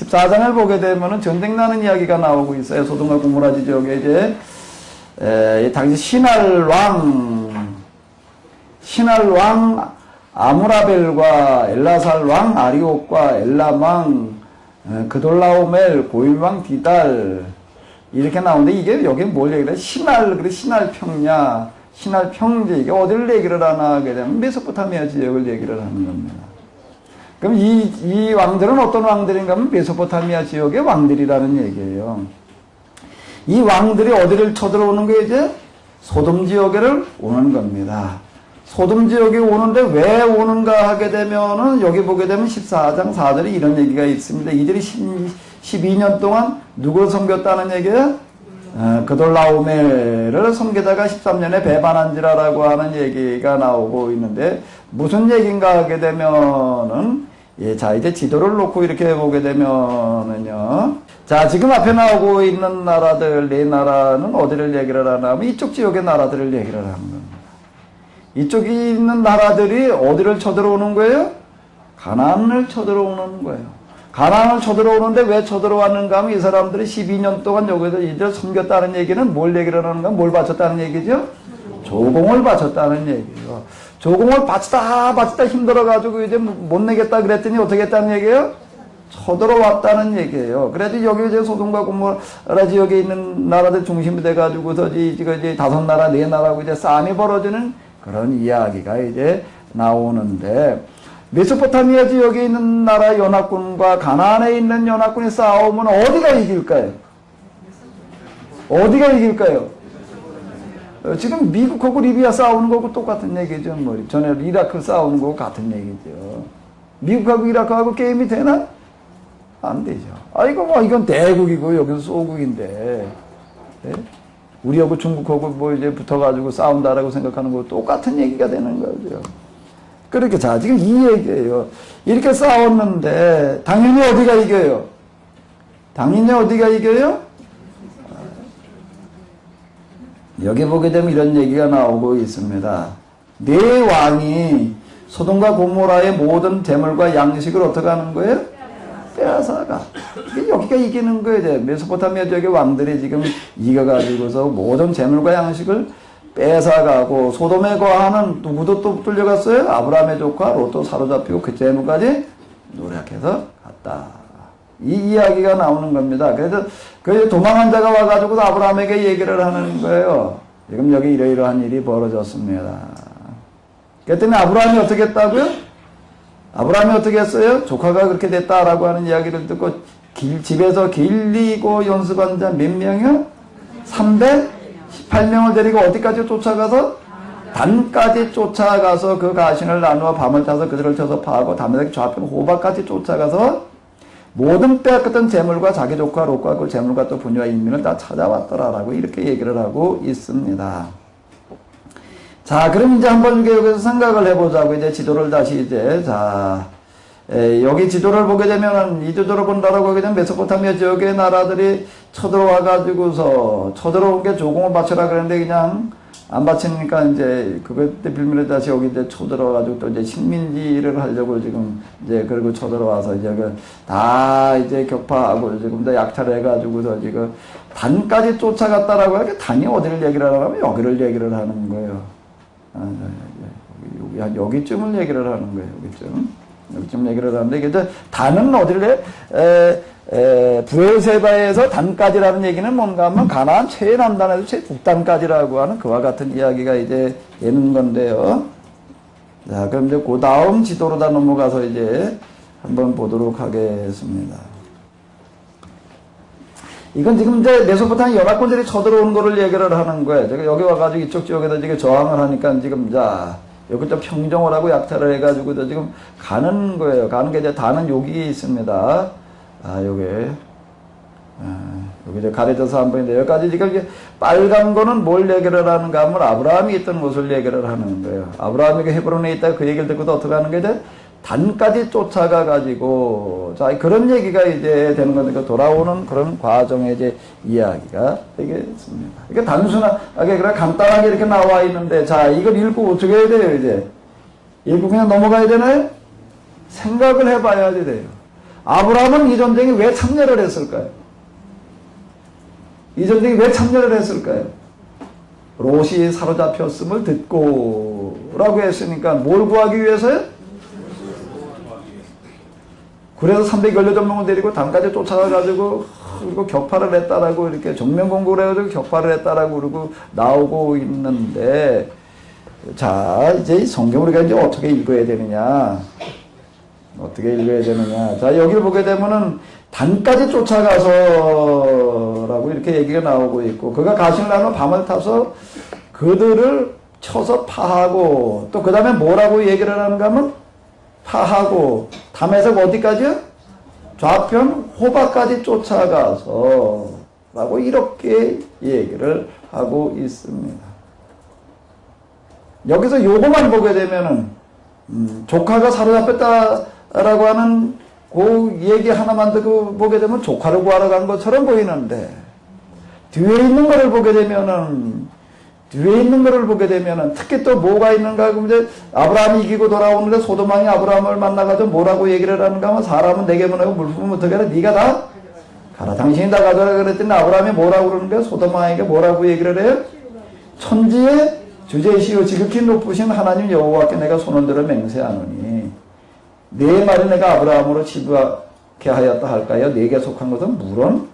14장을 보게 되면은 전쟁 나는 이야기가 나오고 있어요. 소돔과 고모라 지역에 이제 당시 신할 왕 아무라벨과 엘라살 왕 아리옥과 엘람 왕 그돌라오멜 고일왕 디달 이렇게 나오는데 이게 여기 뭘 얘기를 해? 신할 평야 신할 평지 이게 어디를 얘기를 하나 하게 되면 메소포타미아 지역을 얘기를 하는 겁니다. 그럼 이 왕들은 어떤 왕들인가 하면 메소포타미아 지역의 왕들이라는 얘기예요. 이 왕들이 어디를 쳐들어오는 거예요? 이제 소돔 지역에를 오는 겁니다. 소돔 지역에 오는데 왜 오는가 하게 되면은 여기 보게 되면 14장 4절에 이런 얘기가 있습니다. 이들이 12년 동안 누구를 섬겼다는 얘기예요? 그돌라오멜을 섬기다가 13년에 배반한지라라고 하는 얘기가 나오고 있는데 무슨 얘기인가 하게 되면은 자 이제 지도를 놓고 이렇게 보게 되면은요. 자 지금 앞에 나오고 있는 나라들 네 나라는 어디를 얘기를 하나 하면 이쪽 지역의 나라들을 얘기를 하는 겁니다. 이쪽에 있는 나라들이 어디를 쳐들어오는 거예요? 가나안을 쳐들어오는 거예요. 가나안을 쳐들어오는데 왜 쳐들어왔는가 하면 이 사람들이 12년 동안 여기서 이들 섬겼다는 얘기는 뭘 얘기를 하는가? 뭘 바쳤다는 얘기죠? 조공을 바쳤다는 얘기예요. 조공을 바치다 힘들어가지고 이제 못 내겠다 그랬더니 어떻게 했다는 얘기예요? 쳐들어왔다는 얘기예요. 그래도 여기 이제 소돔과 고모라 지역에 있는 나라들 중심이 돼가지고서 이제 5나라, 4나라고 이제 싸움이 벌어지는 그런 이야기가 이제 나오는데 메소포타미아 지역에 있는 나라 연합군과 가나안에 있는 연합군이 싸우면 어디가 이길까요? 어디가 이길까요? 지금 미국하고 리비아 싸우는 거하고 똑같은 얘기죠. 뭐 전에 이라크 싸우는 거하고 같은 얘기죠. 미국하고 이라크하고 게임이 되나? 안 되죠. 이건 대국이고 여기는 소국인데 네? 우리하고 중국하고 뭐 이제 붙어가지고 싸운다라고 생각하는 거 똑같은 얘기가 되는 거죠. 그렇게 자 지금 이 얘기예요. 이렇게 싸웠는데 당연히 어디가 이겨요? 당연히 어디가 이겨요? 여기 보게 되면 이런 얘기가 나오고 있습니다. 네 왕이 소돔과 고모라의 모든 재물과 양식을 어떻게 하는 거예요? 빼앗아가. 여기가 이기는 거예요. 이제 메소포타미아 지역의 왕들이 지금 이겨가지고서 모든 재물과 양식을 뺏어가고 소돔에 거하는 누구도 또 뚫려갔어요? 아브라함의 조카 롯도 사로잡히고 그 재물까지 노력해서 갔다. 이 이야기가 나오는 겁니다. 그래서 그 도망한 자가 와가지고 아브라함에게 얘기를 하는 거예요. 지금 여기 이러이러한 일이 벌어졌습니다. 그랬더니 아브라함이 어떻게 했다고요? 아브라함이 어떻게 했어요? 조카가 그렇게 됐다라고 하는 이야기를 듣고 집에서 길리고 연습한 자 몇 명이요? 318명을 데리고 어디까지 쫓아가서? 단까지 쫓아가서 그 가신을 나누어 밤을 타서 그들을 쳐서 파하고 담에색 좌편 호박까지 쫓아가서 모든 빼앗겼던 재물과 자기 조카 롯과 그 재물과 또 부녀와 인민을 다 찾아왔더라라고 이렇게 얘기를 하고 있습니다. 자, 그럼 이제 한번 여기서 생각을 해보자고 이제 지도를 다시 이제 여기 지도를 보게 되면은 이 지도를 본다라고 하게 되면 메소포타미아 지역의 나라들이 쳐들어와가지고서 쳐들어온 게 조공을 바쳐라 그랬는데 그냥 안 바치니까 이제 그때 빌미를 다시 여기 이제 쳐들어가지고 또 이제 식민지를 하려고 지금 이제 그리고 쳐들어와서 이제 다 이제 격파하고 지금 다 약탈을 해가지고서 지금 단까지 쫓아갔다라고 하니까 단이 어디를 얘기를 하면 여기를 얘기를 하는 거예요. 여기쯤을 얘기를 하는 거예요. 여기쯤 얘기를 하는데 이게 단은 어디를 부엘세바에서 단까지라는 얘기는 뭔가 하면 가나안 최남단에서 최북단까지라고 하는 그와 같은 이야기가 이제 되는 건데요. 자, 그럼 이제 그 다음 지도로 다 넘어가서 이제 한번 보도록 하겠습니다. 이건 지금 이제 메소포타미아 연합군들이 쳐들어오는 거를 얘기를 하는 거예요. 제가 여기 와가지고 이쪽 지역에다 지금 저항을 하니까 지금 여기 또 평정을 하고 약탈을 해가지고 지금 가는 거예요. 가는 게 이제 다는 여기 있습니다. 여기 이제 가려져서 한 번인데 여기까지 지금 이제 빨간 거는 뭘 얘기를 하는가 하면 아브라함이 있던 곳을 얘기를 하는 거예요. 아브라함이 헤브론에 있다가 그 얘기를 듣고도 어떻게 하는 게 이제 단까지 쫓아가 가지고 자 그런 얘기가 이제 되는 거니까 돌아오는 그런 과정의 이제 이야기가 되겠습니다. 이게 단순하게 그냥 간단하게 이렇게 나와 있는데 자 이걸 읽고 어떻게 해야 돼요 이제 읽고 그냥 넘어가야 되나요? 생각을 해봐야 돼요. 아브라함은 이 전쟁에 왜 참여를 했을까요? 이 전쟁에 왜 참여를 했을까요? 롯이 사로잡혔음을 듣고 라고 했으니까 뭘 구하기 위해서요? 그래서 318명을 데리고 단까지 쫓아가가지고 그리고 격파를 했다라고 이렇게 정면공고를 해가지고 격파를 했다라고 그러고 나오고 있는데, 자, 이제 이 성경을 우리가 이제 어떻게 읽어야 되느냐? 어떻게 읽어야 되느냐? 자, 여기를 보게 되면은 단까지 쫓아가서라고 이렇게 얘기가 나오고 있고, 그가 가시를 나면 밤을 타서 그들을 쳐서 파하고, 또 그 다음에 뭐라고 얘기를 하는가 하면 파하고, 담에서 어디까지요? 좌편 호박까지 쫓아가서 라고 이렇게 얘기를 하고 있습니다. 여기서 요거만 보게 되면은 조카가 사로잡혔다라고 하는 그 얘기 하나만 듣고 보게 되면 조카를 구하러 간 것처럼 보이는데, 뒤에 있는 거를 보게 되면은 특히 또 뭐가 있는가 하면 이제 아브라함이 이기고 돌아오는데 소돔왕이 아브라함을 만나가지고 뭐라고 얘기를 하는가 하면 사람은 내게 보내고 물품은 어떻게 하라? 네가 다 가라. 당신이 다 가져라 그랬더니 아브라함이 뭐라고 그러는 거야? 소돔왕에게 뭐라고 얘기를 해요? 천지의 주제이시오 지극히 높으신 하나님 여호와께 내가 손을 들어 맹세하노니 내 말이 내가 아브라함으로 치부하게 하였다 할까요? 내게 속한 것은 물론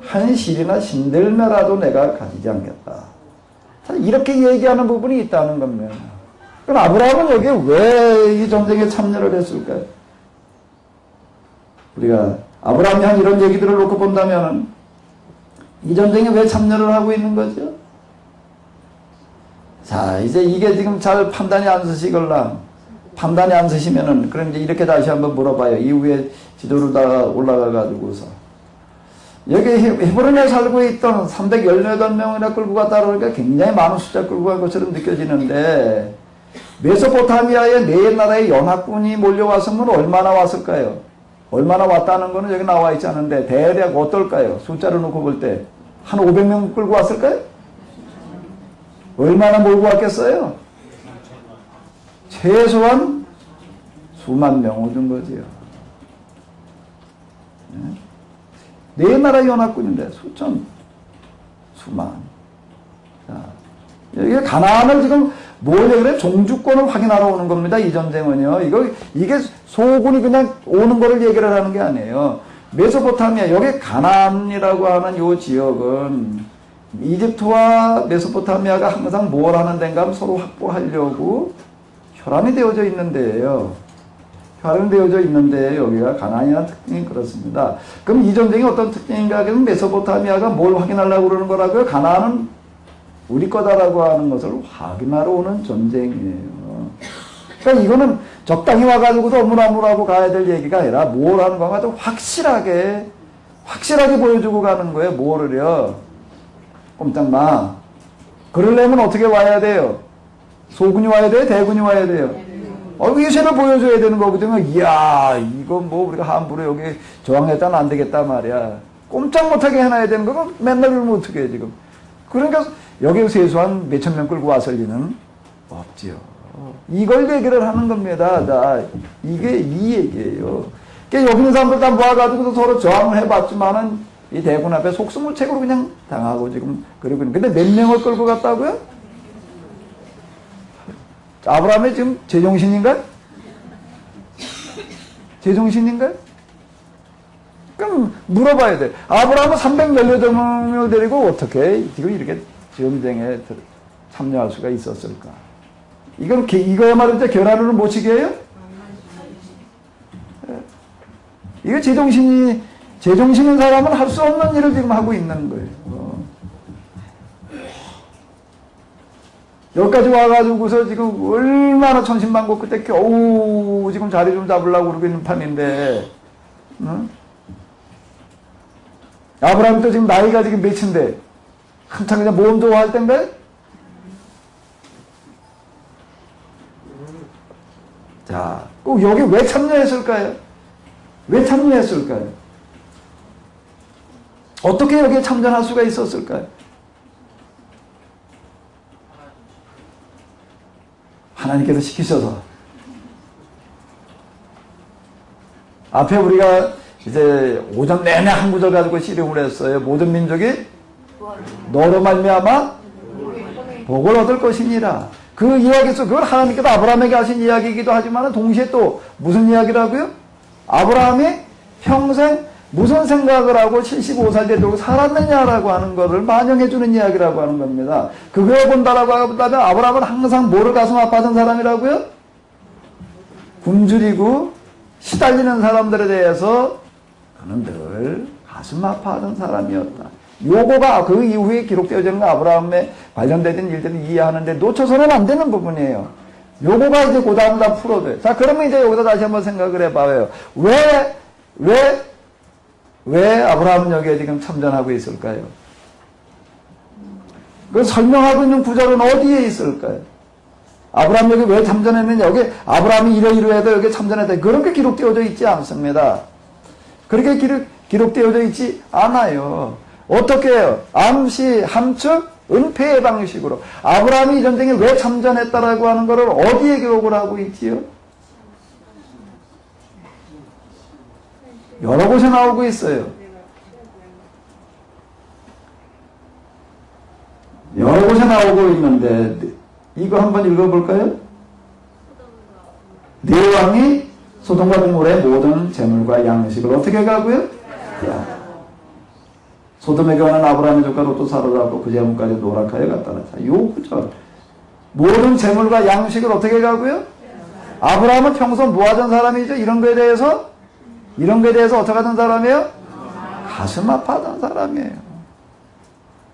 한 실이나 신들매라도 내가 가지지 않겠다. 이렇게 얘기하는 부분이 있다는 겁니다. 그럼 아브라함은 여기에 왜 이 전쟁에 참여를 했을까요? 우리가 아브라함이 한 이런 얘기들을 놓고 본다면 이 전쟁에 왜 참여를 하고 있는 거죠? 자, 이제 이게 지금 잘 판단이 안 서시걸랑 판단이 안 서시면은 그럼 이제 이렇게 다시 한번 물어봐요. 이후에 지도를 다 올라가가지고서 여기 헤브론에 살고 있던 318명이나 끌고 갔다 그러니까 굉장히 많은 숫자 끌고 간 것처럼 느껴지는데, 메소포타미아의 네 나라의 연합군이 몰려왔으면 얼마나 왔을까요? 얼마나 왔다는 거는 여기 나와 있지 않은데 대략 어떨까요? 숫자를 놓고 볼 때 한 500명 끌고 왔을까요? 얼마나 몰고 왔겠어요? 최소한 수만 명 오는 거지요. 네 나라 연합군인데 수천, 수만. 자, 여기 가나안을 지금 뭘 그래? 종주권을 확인하러 오는 겁니다. 이 전쟁은요. 이게 소군이 그냥 오는 거를 얘기를 하는 게 아니에요. 메소포타미아, 여기 가나안이라고 하는 요 지역은 이집트와 메소포타미아가 항상 뭘 하는 데인가 하면 서로 확보하려고 혈안이 되어져 있는 데예요. 혈안되어져 있는데 여기가 가나안이라는 특징이 그렇습니다. 그럼 이 전쟁이 어떤 특징인가 하면 메소포타미아가 뭘 확인하려고 그러는 거라고요? 가나안은 우리 거다라고 하는 것을 확인하러 오는 전쟁이에요. 그러니까 이거는 적당히 와가지고도 어물어물하고 가야 될 얘기가 아니라 뭘 하는 건가 좀 확실하게 보여주고 가는 거예요. 뭐를요? 꼼짝마. 그러려면 어떻게 와야 돼요? 소군이 와야 돼요? 대군이 와야 돼요? 위세를 보여줘야 되는 거거든요. 이야, 이건 뭐 우리가 함부로 여기 저항했다는 안 되겠다 말이야. 꼼짝 못하게 해놔야 되는 거고 맨날 그러면 어떻게 해 지금. 그러니까 여기 세수한 몇천 명 끌고 왔을 리는 없지요. 이걸 얘기를 하는 겁니다. 자, 이게 이 얘기예요. 그러니까 여기 있는 사람들 다 모아가지고 서로 저항을 해봤지만은 이 대군 앞에 속수무책으로 그냥 당하고 지금 그러고 있는. 근데 몇 명을 끌고 갔다고요? 아브라함의 지금 제정신인가요? 제정신인가요? 그럼 물어봐야 돼. 아브라함은 318명을 데리고 어떻게 지금 이렇게 전쟁에 참여할 수가 있었을까? 이거야말로 이제 결하를 못 치게 해요? 이거 제정신인 사람은 할 수 없는 일을 지금 하고 있는 거예요. 여기까지 와가지고서 지금 얼마나 천신만고 그때 겨우 지금 자리 좀 잡으려고 그러고 있는 판인데, 응? 아브라함도 지금 나이가 지금 몇인데, 한참 그냥 모험 좋아할 텐데? 자, 꼭 여기 왜 참여했을까요? 왜 참여했을까요? 어떻게 여기에 참전할 수가 있었을까요? 하나님께서 시키셔서. 앞에 우리가 이제 오전 내내 한 구절 가지고 씨름을 했어요. 모든 민족이 너로 말미암아 복을 얻을 것이니라. 그 이야기 속 그건 하나님께서 아브라함에게 하신 이야기이기도 하지만 동시에 또 무슨 이야기라고요? 아브라함이 평생 무슨 생각을 하고 75살 되도록 살았느냐라고 하는 것을 반영해주는 이야기라고 하는 겁니다. 그거에 본다라고 한다면 아브라함은 항상 뭐를 가슴 아파하던 사람이라고요? 굶주리고 시달리는 사람들에 대해서 그는 늘 가슴 아파하던 사람이었다. 요거가 그 이후에 기록되어져 있는 아브라함에 관련된 일들을 이해하는데 놓쳐서는 안 되는 부분이에요. 요거가 이제 그 다음 다 풀어줘요. 자, 그러면 이제 여기서 다시 한번 생각을 해봐요. 왜 아브라함은 여기에 지금 참전하고 있을까요? 그 설명하고 있는 구절은 어디에 있을까요? 아브라함 여기 왜 참전했느냐? 여기 아브라함이 이러이러해도 여기 참전했다. 그렇게 기록되어져 있지 않습니다. 그렇게 기록되어져 있지 않아요. 어떻게 해요? 암시, 함축, 은폐의 방식으로. 아브라함이 이 전쟁에 왜 참전했다라고 하는 것을 어디에 기록을 하고 있지요? 여러 곳에 나오고 있어요. 여러 곳에 나오고 있는데 이거 한번 읽어볼까요? 네 왕이 소돔과 고모라의 모든 재물과 양식을 어떻게 가고요? 소돔에 관한 아브라함의 조카 롯도 사로잡고 그 재물까지 노락하여 갔다라. 자, 요 구절. 모든 재물과 양식을 어떻게 가고요? 아브라함은 평소 뭐 하던 사람이죠? 이런 거에 대해서 어떻게 하던 사람이에요? 가슴 아파하던 사람이에요.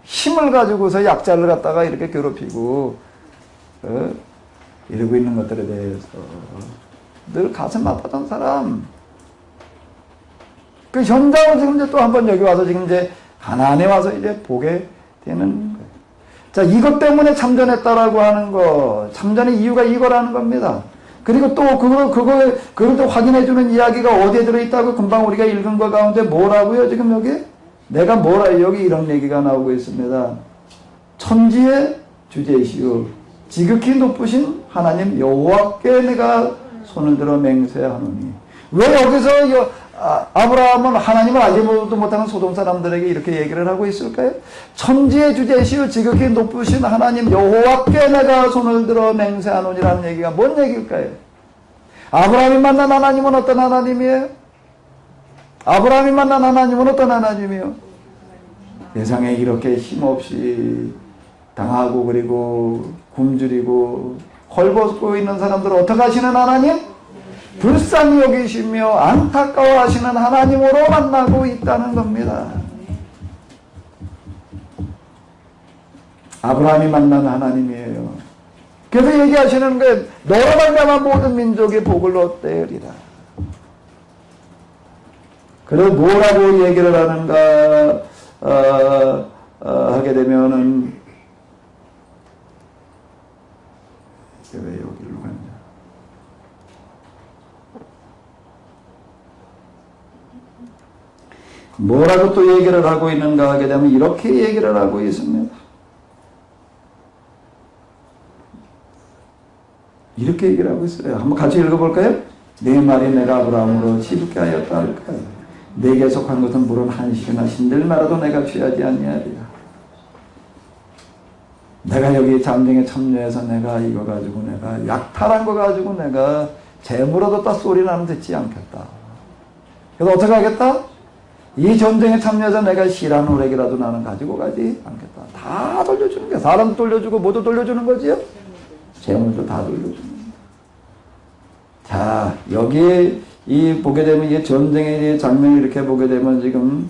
힘을 가지고서 약자를 갖다가 이렇게 괴롭히고 이러고 있는 것들에 대해서 늘 가슴 아파하던 사람. 그 현장을 지금 이제 또 한번 여기 와서 지금 이제 가나안에 와서 이제 보게 되는 거예요. 자, 이것 때문에 참전했다라고 하는 거, 참전의 이유가 이거라는 겁니다. 그리고 또 그걸 또 확인해주는 이야기가 어디에 들어있다고 금방 우리가 읽은 것 가운데 뭐라고요? 지금 여기? 내가 여기 이런 얘기가 나오고 있습니다. 천지의 주제시오. 지극히 높으신 하나님 여호와께 내가 손을 들어 맹세하노니. 왜 여기서 아브라함은 하나님을 알지도 못하는 소돔 사람들에게 이렇게 얘기를 하고 있을까요? 천지의 주제시오 지극히 높으신 하나님 여호와께 내가 손을 들어 맹세하노니라는 얘기가 뭔 얘기일까요? 아브라함이 만난 하나님은 어떤 하나님이에요? 아브라함이 만난 하나님은 어떤 하나님이에요? 세상에 이렇게 힘없이 당하고 그리고 굶주리고 헐벗고 있는 사람들을 어떻게 하시는 하나님? 불쌍히 여기시며 안타까워하시는 하나님으로 만나고 있다는 겁니다. 아브라함이 만난 하나님이에요. 그래서 얘기하시는 게 너로 말미암아 모든 민족이 복을 얻되리라. 그래서 뭐라고 얘기를 하는가 하게 되면은 왜 여기로 갔냐? 뭐라고 또 얘기를 하고 있는가 하게 되면 이렇게 얘기를 하고 있습니다. 이렇게 얘기를 하고 있어요. 한번 같이 읽어볼까요? 내 말이 내가 아브라함으로 시붙게 하였다 할까요? 내게 속한 것은 물은 한식이나 신들마라도 내가 취하지 아니하리라. 내가 여기 잠정에 참여해서 내가 이거 가지고 내가 약탈한 거 가지고 내가 재물 얻었다 소리 나는 듣지 않겠다. 그래서 어떻게 하겠다? 이 전쟁에 참여해서 내가 실한 우렉이라도 나는 가지고 가지 않겠다. 다 돌려주는 거야. 사람도 돌려주고 모두 돌려주는 거지요? 재물도 다 돌려주는 거야. 자, 여기 보게 되면 이 전쟁의 장면을 이렇게 보게 되면 지금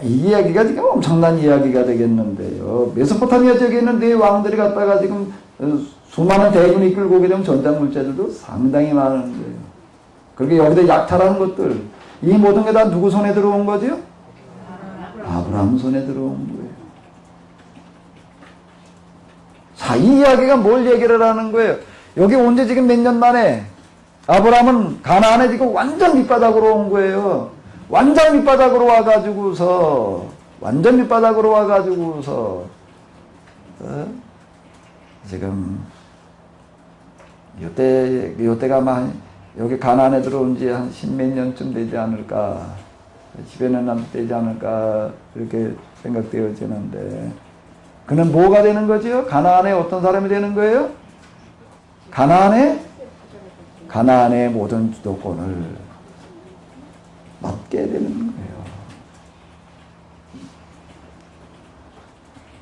이 이야기가 지금 엄청난 이야기가 되겠는데요. 메소포타미아 지역에 있는 네 왕들이 갔다가 지금 수많은 대군이 이끌고 오게 되면 전장 물자들도 상당히 많은데요. 그렇게 여기다 약탈한 것들, 이 모든 게 다 누구 손에 들어온 거죠? 아브라함 손에 들어온 거예요. 자, 이 이야기가 뭘 얘기를 하는 거예요? 여기 온 지 지금 몇 년 만에 아브라함은 가나안에 지금 완전 밑바닥으로 온 거예요. 완전 밑바닥으로 와가지고서 지금 요때가 아마 여기 가나안에 들어온 지 한 10몇 년쯤 되지 않을까, 10여 년 되지 않을까 그렇게 생각되어지는데, 그는 뭐가 되는 거죠? 가나안의 어떤 사람이 되는 거예요? 가나안의 모든 주도권을 맡게 되는 거예요.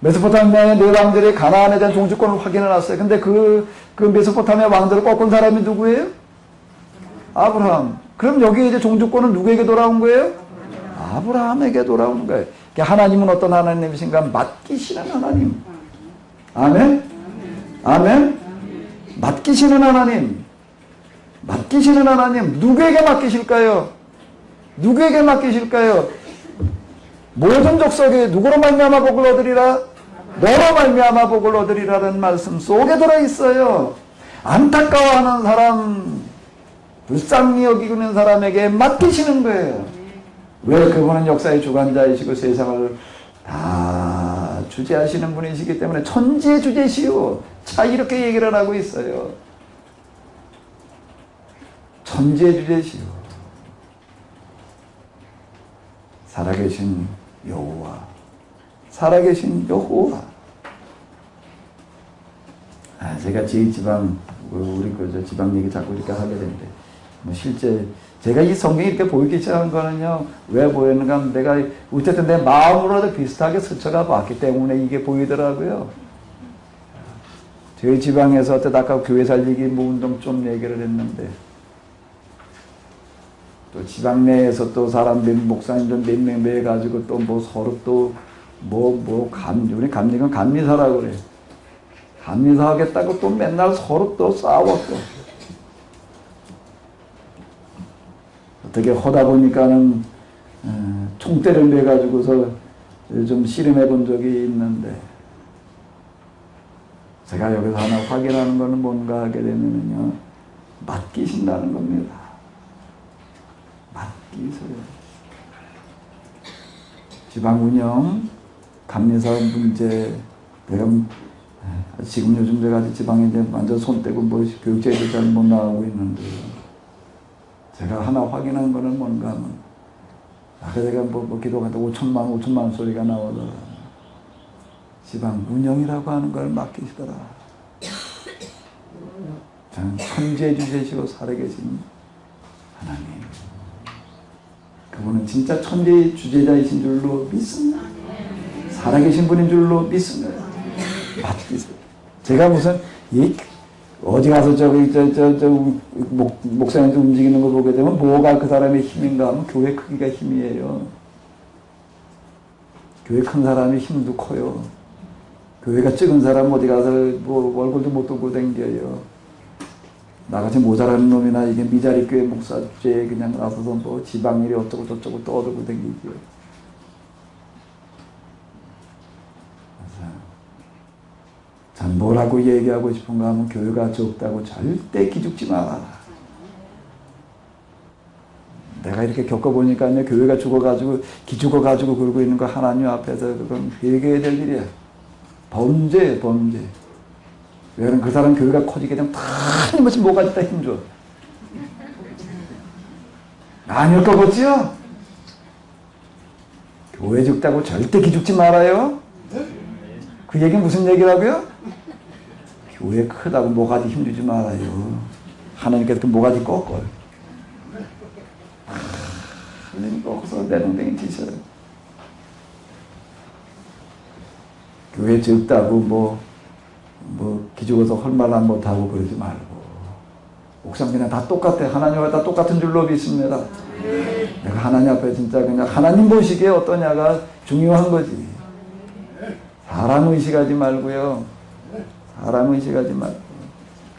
메소포타미아의 네 왕들이 가나안에 대한 종주권을 확인해 놨어요. 근데 그 메소포타미아 왕들을 꺾은 사람이 누구예요? 아브라함. 그럼 여기 이제 종주권은 누구에게 돌아온 거예요? 아브라함에게 돌아온 거예요. 하나님은 어떤 하나님이신가? 맡기시는 하나님. 아멘? 아멘? 맡기시는 하나님. 맡기시는 하나님. 누구에게 맡기실까요? 누구에게 맡기실까요? 모든 족속에 누구로 말미암아 복을 얻으리라? 너로 말미암아 복을 얻으리라는 말씀 속에 들어있어요. 안타까워하는 사람, 불쌍히 여기고 있는 사람에게 맡기시는 거예요. 왜? 그분은 역사의 주관자이시고 세상을 다 주재하시는 분이시기 때문에 천지의 주재시오. 자, 이렇게 얘기를 하고 있어요. 천지의 주재시오. 살아계신 여호와, 살아계신 여호와. 제가 제2지방, 우리 지방 얘기 자꾸 이렇게 하게 되는데, 실제 제가 이 성경이 이렇게 보이기 시작한 거는요, 왜 보였는가 하면 내가 어쨌든 내 마음으로도 비슷하게 스쳐가 봤기 때문에 이게 보이더라고요. 저희 지방에서 어때 아까 교회 살리기 운동 좀 얘기를 했는데, 또 지방 내에서 또 사람들, 목사님들 몇 명 매가지고 또 뭐 서로 또 우리 감리는 감리사라고 그래. 감리사 하겠다고 또 맨날 서로 또 싸웠고. 어떻게 하다 보니까는 총대를 매가지고서 좀 씨름해 본 적이 있는데, 제가 여기서 하나 확인하는 거는 뭔가 하게 되면요, 맡기신다는 겁니다. 맡기세요. 지방 운영, 감리사 문제, 지금 요즘 제가 지방에 이제 완전 손 떼고 교육제도 잘 못 나가고 있는데, 제가 하나 확인한 거는 뭔가 하면, 아까 제가 기도하다 5천만 원 소리가 나오더라. 지방 운영이라고 하는 걸 맡기시더라. 저는 천지의 주제시고 살아계신 하나님. 그분은 진짜 천지의 주제자이신 줄로 믿습니다. 살아계신 분인 줄로 믿습니다. 맡기세요. 제가 무슨 어디 가서 목사님들 움직이는 거 보게 되면 뭐가 그 사람의 힘인가 하면 교회 크기가 힘이에요. 교회 큰 사람이 힘도 커요. 교회가 적은 사람 어디 가서 얼굴도 못 들고 댕겨요. 나같이 모자라는 놈이나 이게 미자리 교회 목사 주제에 그냥 나서서 지방일이 어쩌고 저쩌고 떠들고 댕기죠. 참 뭐라고 얘기하고 싶은가 하면 교회가 적다고 절대 기죽지 마라. 내가 이렇게 겪어보니까요, 교회가 기죽어가지고 그러고 있는 거 하나님 앞에서 그건 회개해야 될 일이야. 범죄. 왜냐면 그 사람 교회가 커지게 되면 다니면서 뭐가 있다 힘줘. 안 겪어봤지요? 교회 적다고 절대 기죽지 말아요. 그 얘기 무슨 얘기라고요? 교회 크다고 모가지 힘주지 말아요. 하나님께서 그 모가지 꺾어요. 하나님 꺾어서 내동댕이 치셔요. 교회 적다고 기죽어서 헐말만 못하고 그러지 말고, 옥상 그냥 다 똑같아. 하나님과 다 똑같은 줄로 믿습니다. 내가 하나님 앞에 진짜 그냥 하나님 보시기에 어떠냐가 중요한 거지. 사람 의식하지 말고요. 사람 의식하지 말고.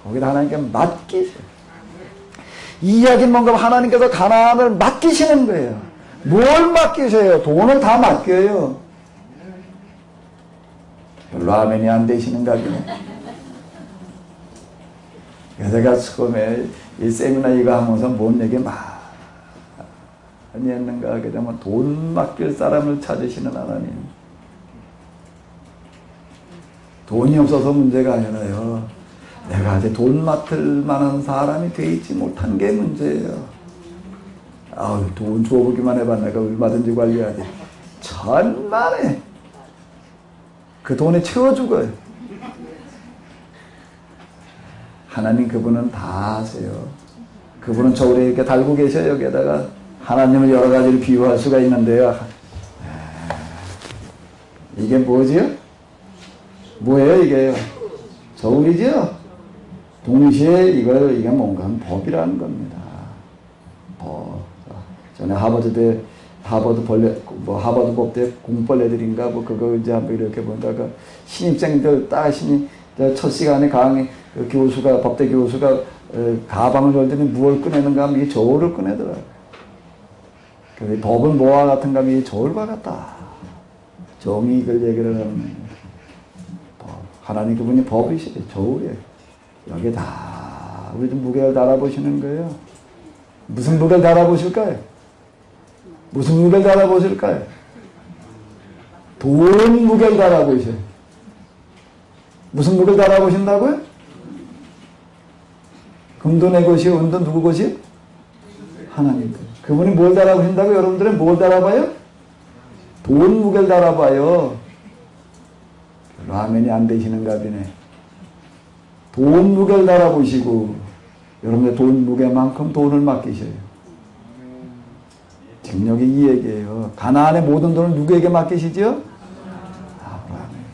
거기다 하나님께 맡기세요. 이 이야기는 뭔가 하나님께서 가나안을 맡기시는 거예요. 뭘 맡기세요? 돈을 다 맡겨요. 별로 아멘이 안 되시는가 보네. 제가 처음에 이 세미나 이거 하면서 뭔 얘기 많이 했는가 하게 되면 돈 맡길 사람을 찾으시는 하나님. 돈이 없어서 문제가 아니라요. 내가 이제 돈 맡을 만한 사람이 되지 못한 게 문제예요. 아우, 돈 줘보기만 해봐. 내가 얼마든지 관리하지. 천만에 그 돈에 채워 죽어요. 하나님 그분은 다 아세요. 그분은 저울에 이렇게 달고 계셔요. 여기에다가 하나님을 여러 가지로 비유할 수가 있는데요. 이게 뭐지요? 뭐예요 이게? 저울이지요? 동시에 이게 뭔가 법이라는 겁니다. 법. 전에 하버드 법대 공벌레들인가 뭐 그거 이제 한번 이렇게 보다가 신입생들 따시니 첫 시간에 강의 그 교수가 법대 교수가 가방을 열더니 무엇을 꺼내는가 하면 이 저울을 꺼내더라고요. 그 법은 뭐와 같은가 하면 이 저울과 같다. 정의 이걸 얘기를 하는 법. 하나님 그분이 법이시래. 저울이에요. 여기에 다 우리 좀 무게를 달아보시는 거예요. 무슨 무게를 달아보실까요? 무슨 무게를 달아보실까요? 돈 무게를 달아보셔요. 무슨 무게를 달아보신다고요? 금도 내 것이요 은도 누구 것이요? 하나님 것. 그분이 뭘 달아보신다고? 여러분들은 뭘 달아봐요? 돈 무게를 달아봐요. 라면이 안 되시는가 보네. 돈 무게를 달아보시고 여러분의 돈 무게만큼 돈을 맡기셔요. 지금 여기 이 얘기예요. 가나안의 모든 돈을 누구에게 맡기시죠? 아브라함에게.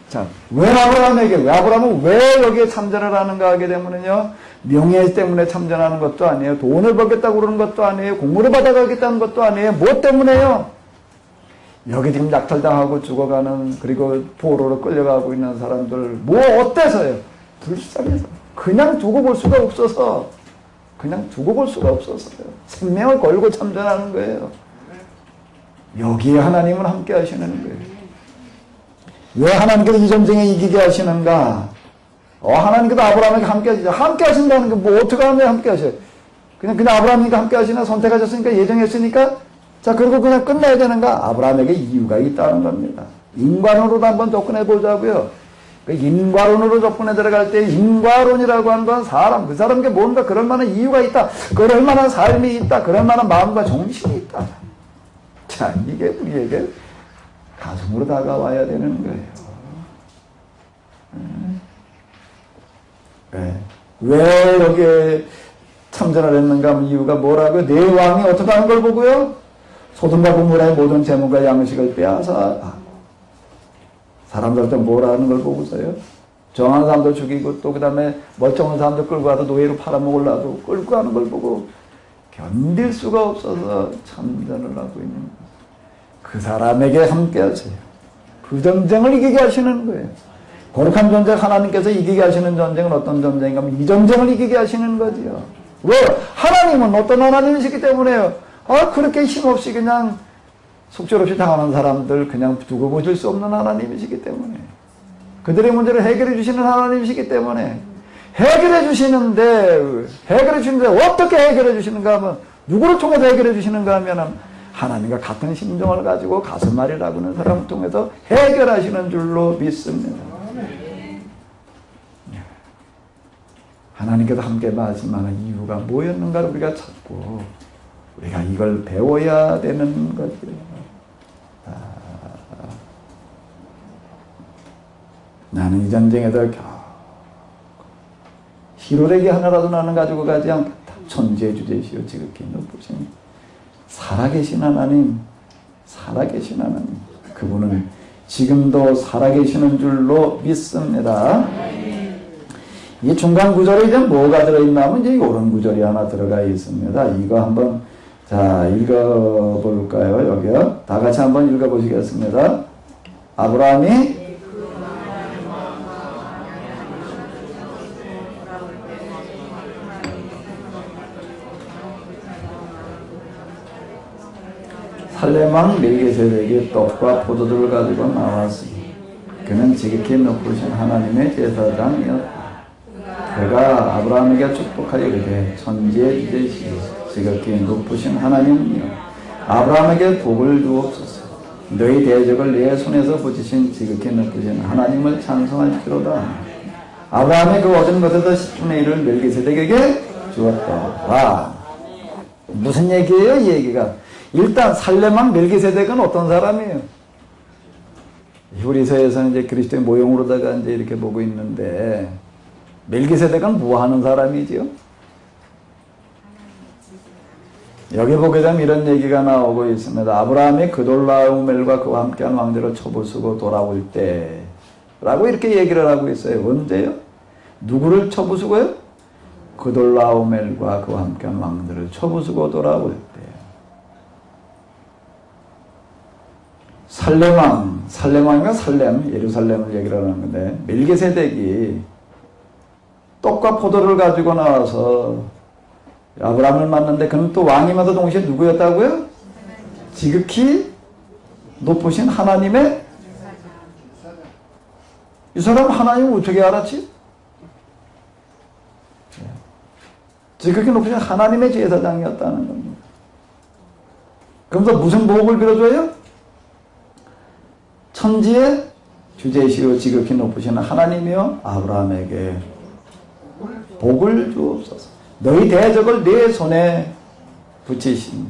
자, 왜 아브라함에게? 왜 아브라함은 왜 여기에 참전을 하는가 하게 되면요, 명예 때문에 참전하는 것도 아니에요. 돈을 벌겠다고 그러는 것도 아니에요. 공물을 받아가겠다는 것도 아니에요. 뭐 때문에요? 여기 지금 약탈당하고 죽어가는, 그리고 포로로 끌려가고 있는 사람들 뭐 어때서요? 불쌍해서. 그냥 두고 볼 수가 없어서. 그냥 두고 볼 수가 없었어요. 생명을 걸고 참전하는 거예요. 여기에 하나님은 함께 하시는 거예요. 왜 하나님께서 이 전쟁에 이기게 하시는가? 하나님께서 아브라함에게 함께 하시죠. 함께 하신다는 게 뭐 어떻게 하면 함께 하셔요? 그냥 아브라함이니까 함께 하시나? 선택하셨으니까? 예정했으니까? 자, 그리고 그냥 끝내야 되는가? 아브라함에게 이유가 있다는 겁니다. 인간으로도 한번 접근해 보자고요. 그 인과론으로 접근해 들어갈 때 인과론이라고 하는 건 그 사람에게 뭔가 그럴 만한 이유가 있다. 그럴 만한 삶이 있다. 그럴 만한 마음과 정신이 있다. 자, 이게 우리에게 가슴으로 다가와야 되는 거예요. 왜 여기에 참전을 했는가 하면 이유가 뭐라고요? 내 왕이 어떻게 하는 걸 보고요? 소돔과 고모라의 모든 재물과 양식을 빼앗아 사람들한테 뭐라는 걸 보고서요? 정한 사람들 죽이고 또 그 다음에 멀쩡한 사람들 끌고 가서 노예로 팔아먹으려고 끌고 가는 걸 보고 견딜 수가 없어서 참전을 하고 있는 거예요. 그 사람에게 함께 하세요. 그 전쟁을 이기게 하시는 거예요. 거룩한 전쟁, 하나님께서 이기게 하시는 전쟁은 어떤 전쟁인가 하면 이 전쟁을 이기게 하시는 거지요. 왜? 하나님은 어떤 하나님이시기 때문에요. 그렇게 힘없이 그냥 속절없이 당하는 사람들 그냥 두고 보실 수 없는 하나님이시기 때문에, 그들의 문제를 해결해 주시는 하나님이시기 때문에 해결해 주시는데 어떻게 해결해 주시는가 하면, 누구를 통해서 해결해 주시는가 하면 하나님과 같은 심정을 가지고 가슴앓이라고 하는 사람을 통해서 해결하시는 줄로 믿습니다. 하나님께서 함께 말씀하는 이유가 뭐였는가를 우리가 찾고 우리가 이걸 배워야 되는 거죠. 나는 이 전쟁에서 희로되게 하나라도 나는 가지고 가지 않겠다. 천지의 주제시요 지극히 높으신 살아계신 하나님, 그분은 지금도 살아계시는 줄로 믿습니다. 이 중간 구절에 이제 뭐가 들어있나 하면 이제 이런 구절이 하나 들어가 있습니다. 이거 한번 자 읽어볼까요? 여기요. 다 같이 한번 읽어보시겠습니다. 아브라함이 살렘왕 멜기세덱이 떡과 포도주를 가지고 나왔으니 그는 지극히 높으신 하나님의 제사장이었다. 그가 아브라함에게 축복하여 이르되 천지의 주제시요 지극히 높으신 하나님이여 아브라함에게 복을 주옵소서. 너희 대적을 내 손에서 붙이신 지극히 높으신 하나님을 찬송할지로다. 아브라함의 그 얻은 것에서 10분의 1을 멜기세덱에게 주었다. 무슨 얘기예요, 이 얘기가? 일단 살렘왕 멜기세덱은 어떤 사람이에요? 히브리서에서는 이제 그리스도의 모형으로다가 이제 이렇게 보고 있는데, 멜기세덱은 뭐 하는 사람이지요? 여기 보게 되면 이런 얘기가 나오고 있습니다. 아브라함이 그돌라오멜과 그와 함께한 왕들을 쳐부수고 돌아올 때 라고 이렇게 얘기를 하고 있어요. 언제요? 누구를 쳐부수고요? 그돌라오멜과 그와 함께한 왕들을 쳐부수고 돌아올 때. 살렘왕이가 살렘, 예루살렘을 얘기를 하는 건데, 멜기세덱이 떡과 포도를 가지고 나와서 아브라함을 만났는데 그는 또 왕이면서 동시에 누구였다고요? 지극히 높으신 하나님의, 이 사람 하나님을 어떻게 알았지? 지극히 높으신 하나님의 제사장이었다는 겁니다. 그러면서 무슨 복을 빌어줘요? 천지의 주제시오 지극히 높으신 하나님이여 아브라함에게 복을 주옵소서. 너희 대적을 내 손에 붙이신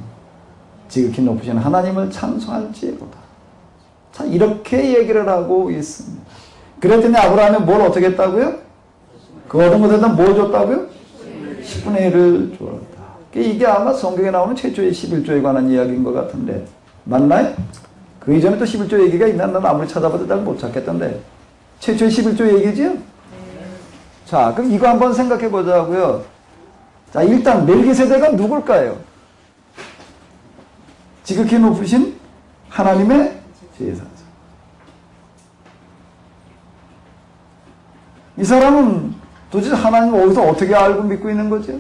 지극히 높으신 하나님을 찬송할지로다. 자, 이렇게 얘기를 하고 있습니다. 그랬더니 아브라함이 뭘 어떻게 했다고요? 그 얻은 것에다 뭐 줬다고요? 10분의 1을 주었다. 이게 아마 성경에 나오는 최초의 11조에 관한 이야기인 것 같은데 맞나요? 그 이전에 또 11조 얘기가 있나? 난 아무리 찾아봐도 잘 못 찾겠던데 최초의 11조 얘기지요? 자, 그럼 이거 한번 생각해 보자고요. 자, 일단 멜기세덱은 누굴까요? 지극히 높으신 하나님의 제사장. 이 사람은 도대체 하나님을 어디서 어떻게 알고 믿고 있는 거죠?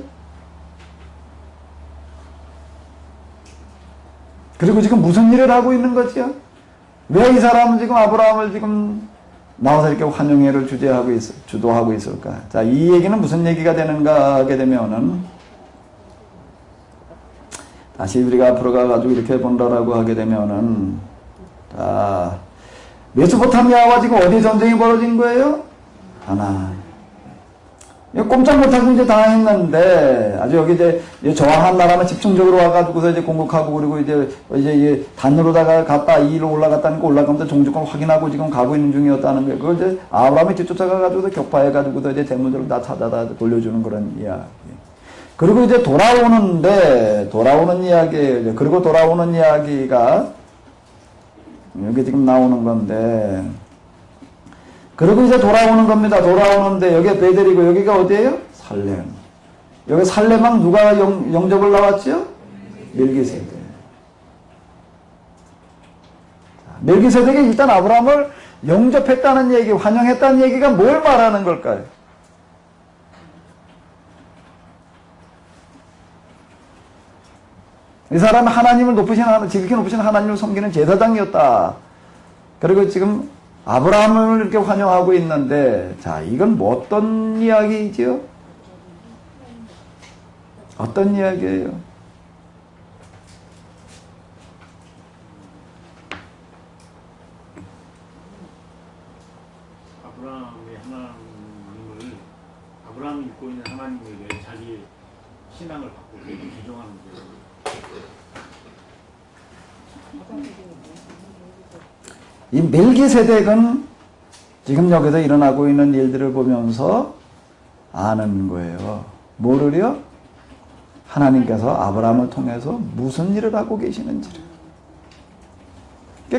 그리고 지금 무슨 일을 하고 있는 거죠? 왜 이 사람은 지금 아브라함을 지금 나와서 이렇게 환영회를 주도하고 있을까? 자, 이 얘기는 무슨 얘기가 되는가 하게 되면은, 다시 우리가 앞으로 가가지고 이렇게 본다라고 하게 되면은, 자, 메소포타미아와 지금 어디 전쟁이 벌어진 거예요? 하나. 꼼짝 못하고 이제 당했는데, 아주 여기 이제 저항한 나라만 집중적으로 와가지고서 이제 공격하고, 그리고 이제 단으로다가 갔다, 이 일로 올라갔다니까 올라가면서 종주권 확인하고 지금 가고 있는 중이었다는 거예요. 그걸 이제 아브라함이 뒤쫓아가가지고서 격파해가지고서 이제 대문들을 다 찾아다 돌려주는 그런 이야기. 그리고 이제 돌아오는 이야기예요. 그리고 돌아오는 이야기가 여기 지금 나오는 건데, 그리고 이제 돌아오는 겁니다. 돌아오는데 여기가 베델이고 여기가 어디예요? 살렘. 여기 살렘왕 누가 영접을 나왔죠? 멜기세덱. 멜기세덱이 일단 아브라함을 영접했다는 얘기, 환영했다는 얘기가 뭘 말하는 걸까요? 이 사람은 하나님을 지극히 높으신 하나님을 섬기는 제사장이었다. 그리고 지금 아브라함을 이렇게 환영하고 있는데, 자, 이건 뭐 어떤 이야기지요? 어떤 이야기예요? 아브라함이 믿고 있는 하나님에게 자기 신앙을 바꾸고 개종하는 거예요. 이 멜기세덱은 지금 여기서 일어나고 있는 일들을 보면서 아는 거예요. 뭐를요? 하나님께서 아브라함을 통해서 무슨 일을 하고 계시는지를.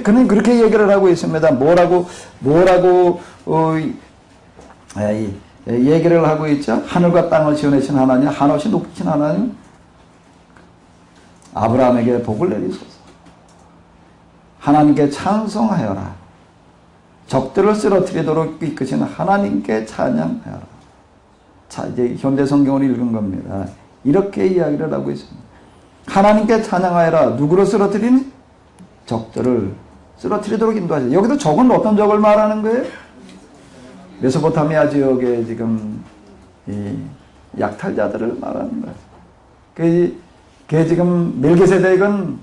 그는 그렇게 얘기를 하고 있습니다. 뭐라고 얘기를 하고 있죠? 하늘과 땅을 지어내신 하나님, 한없이 높으신 하나님, 아브라함에게 복을 내리소서. 하나님께 찬송하여라. 적들을 쓰러뜨리도록 이끄신 하나님께 찬양하여라. 자, 이제 현대 성경을 읽은 겁니다. 이렇게 이야기를 하고 있습니다. 하나님께 찬양하여라. 누구를 쓰러뜨리니? 적들을 쓰러뜨리도록 인도하시라. 여기도 적은 어떤 적을 말하는 거예요? 메소포타미아 지역에 지금 이 약탈자들을 말하는 거예요. 그 지금 멜기세덱은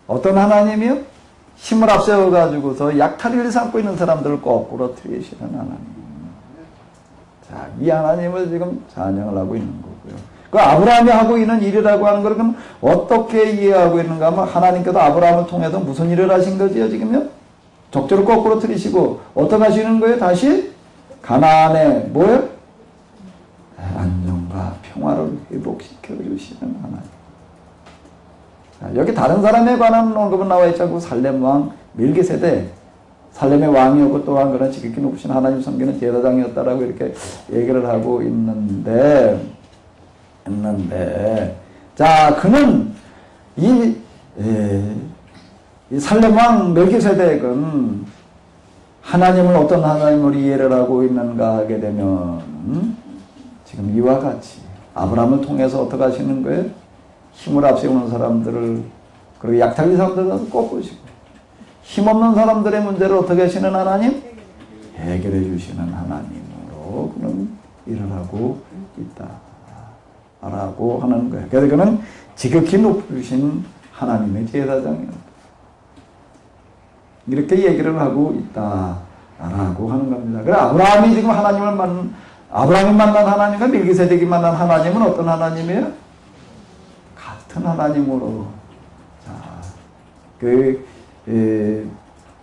어떤 하나님이요? 힘을 앞세워가지고서 약탈을 삼고 있는 사람들을 거꾸로 틀리시는 하나님. 자, 이 하나님을 지금 찬양을 하고 있는 거고요. 그 아브라함이 하고 있는 일이라고 하는 걸 그럼 어떻게 이해하고 있는가 하면 하나님께서 아브라함을 통해서 무슨 일을 하신 거지요, 지금요? 적절을 거꾸로 틀으시고 어떻게 하시는 거예요? 다시 가나안에 뭐예요? 안정과 평화를 회복시켜 주시는 하나님. 자, 여기 다른 사람에 관한 언급은 나와 있지 않고 살렘 왕 멜기세덱, 살렘의 왕이었고 또한 그런 지극히 높으신 하나님 섬기는 제사장이었다라고 이렇게 얘기를 하고 있는데 자, 그는 이 살렘 왕 멜기세덱은 하나님을 어떤 하나님으로 이해를 하고 있는가 하게 되면 지금 이와 같이 아브라함을 통해서 어떻게 하시는 거예요? 힘을 앞세우는 사람들을, 그리고 약탈리 사람들을 꺾으시고 힘없는 사람들의 문제를 어떻게 하시는 하나님? 해결해 주시는 하나님으로 그는 일을 하고 있다 라고 하는 거예요. 그래서 그는 지극히 높으신 하나님의 제사장이었다, 이렇게 얘기를 하고 있다라고 하는 겁니다. 그래, 아브라함이 지금 아브라함이 만난 하나님과 멜기세덱이 만난 하나님은 어떤 하나님이에요? 같은 하나님으로. 자,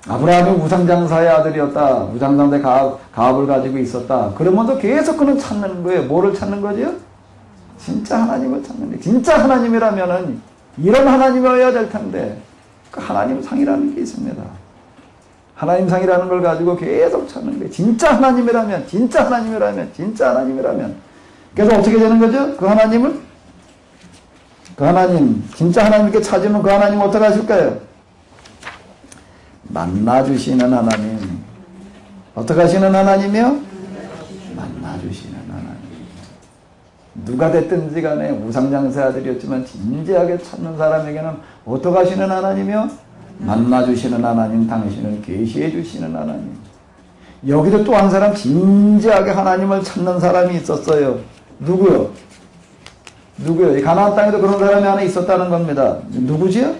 아브라함이 우상장사의 아들이었다. 우상장사의 가업을 가지고 있었다. 그러면서 계속 그는 찾는 거예요. 뭐를 찾는 거죠? 진짜 하나님을 찾는 거예요. 진짜 하나님이라면은 이런 하나님이어야 될 텐데 그 하나님 상이라는 게 있습니다. 하나님 상이라는 걸 가지고 계속 찾는 거예요. 진짜 하나님이라면, 진짜 하나님이라면, 진짜 하나님이라면. 그래서 어떻게 되는 거죠? 그 하나님, 진짜 하나님께 찾으면 그 하나님 어떻게 하실까요? 만나주시는 하나님. 어떻게 하시는 하나님이요? 만나주시는 하나님. 누가 됐든지 간에 우상장사 아들이었지만 진지하게 찾는 사람에게는 어떻게 하시는 하나님이요? 만나주시는 하나님, 당신을 계시해 주시는 하나님. 여기도 또 한 사람 진지하게 하나님을 찾는 사람이 있었어요. 누구요? 이 가나안 땅에도 그런 사람이 하나 있었다는 겁니다. 누구지요?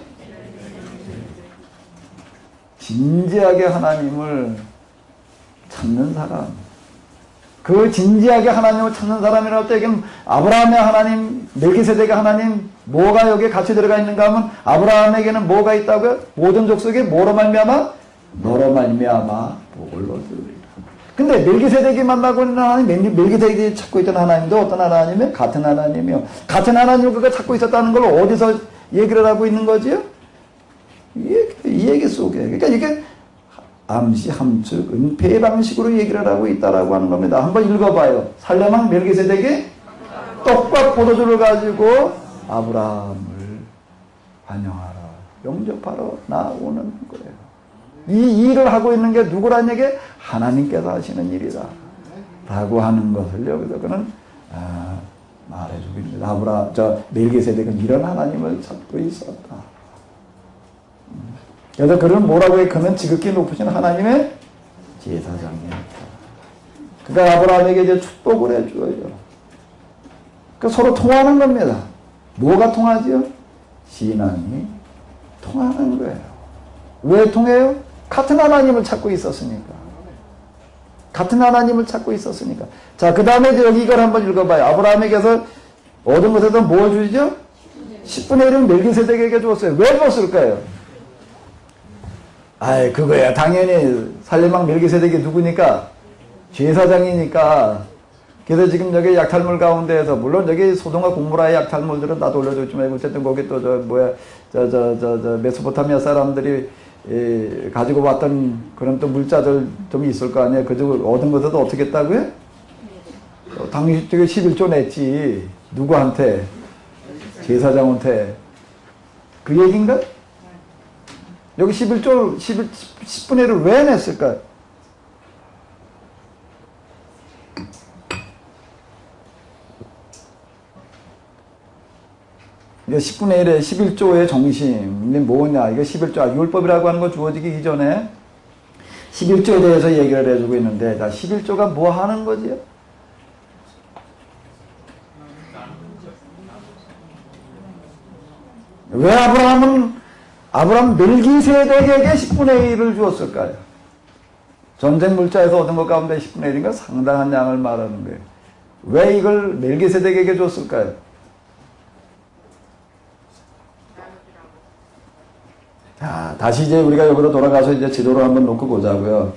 진지하게 하나님을 찾는 사람. 그 진지하게 하나님을 찾는 사람이라고 할 때 아브라함의 하나님, 멜기세덱의 하나님, 뭐가 여기에 같이 들어가 있는가 하면 아브라함에게는 뭐가 있다고요? 모든 족속에 뭐로 말미암아? 너로 말미암아 복을 얻으리라. 근데 멜기세덱이 만나고 있는 하나님, 멜기세덱이 찾고 있던 하나님도 어떤 하나님이에요? 같은 하나님이요. 같은 하나님을 그가 찾고 있었다는 걸 어디서 얘기를 하고 있는 거지요? 이 얘기 속에. 그러니까 이게 암시, 함축, 은폐의 방식으로 얘기를 하고 있다라고 하는 겁니다. 한번 읽어봐요. 살렘 왕 멜기세덱이 떡과 포도주를 가지고 아브라함을 환영하라, 영접하러 나오는 거예요. 이 일을 하고 있는 게 누구란 얘기? 하나님께서 하시는 일이다 라고 하는 것을 여기서 그는 말해주고 있습니다. 멜기세덱은 이런 하나님을 찾고 있었다. 그래서 그는 뭐라고 해? 그는 지극히 높으신 하나님의 제사장이었다. 그가 아브라함에게 이제 축복을 해줘요. 그 서로 통하는 겁니다. 뭐가 통하지요? 신앙이 통하는 거예요. 왜 통해요? 같은 하나님을 찾고 있었으니까. 같은 하나님을 찾고 있었으니까. 자, 그 다음에 여기 이걸 한번 읽어봐요. 아브라함에게서 얻은 것에서 뭘 주죠? 10분의 1은 멜기세덱에게 주었어요. 왜 주었을까요? 그거야. 당연히 살렘 왕 멜기세덱이 누구니까? 제사장이니까. 그래서 지금 여기 약탈물 가운데에서, 물론 여기 소돔과 고모라의 약탈물들은 다 돌려줬지만, 어쨌든 거기 또 메소포타미아 사람들이 가지고 왔던 그런 또 물자들 좀 있을 거 아니에요. 그중 얻은 것에도 어떻게 했다고요? 당시 11조 냈지. 누구한테? 제사장한테. 그 얘기인가? 여기 11조, 10분의 1을 왜 냈을까요? 이거 10분의 1의 11조의 정신이 뭐냐? 이거 11조, 율법이라고 하는 거 주어지기 이전에 11조에 대해서 얘기를 해주고 있는데, 자, 11조가 뭐 하는 거지요? 왜 아브라함 멜기세덱에게 10분의 1을 주었을까요? 전쟁 물자에서 얻은 것 가운데 10분의 1인가 상당한 양을 말하는 거예요. 왜 이걸 멜기세덱에게 줬을까요? 자, 다시 이제 우리가 여기로 돌아가서 이제 지도를 한번 놓고 보자고요.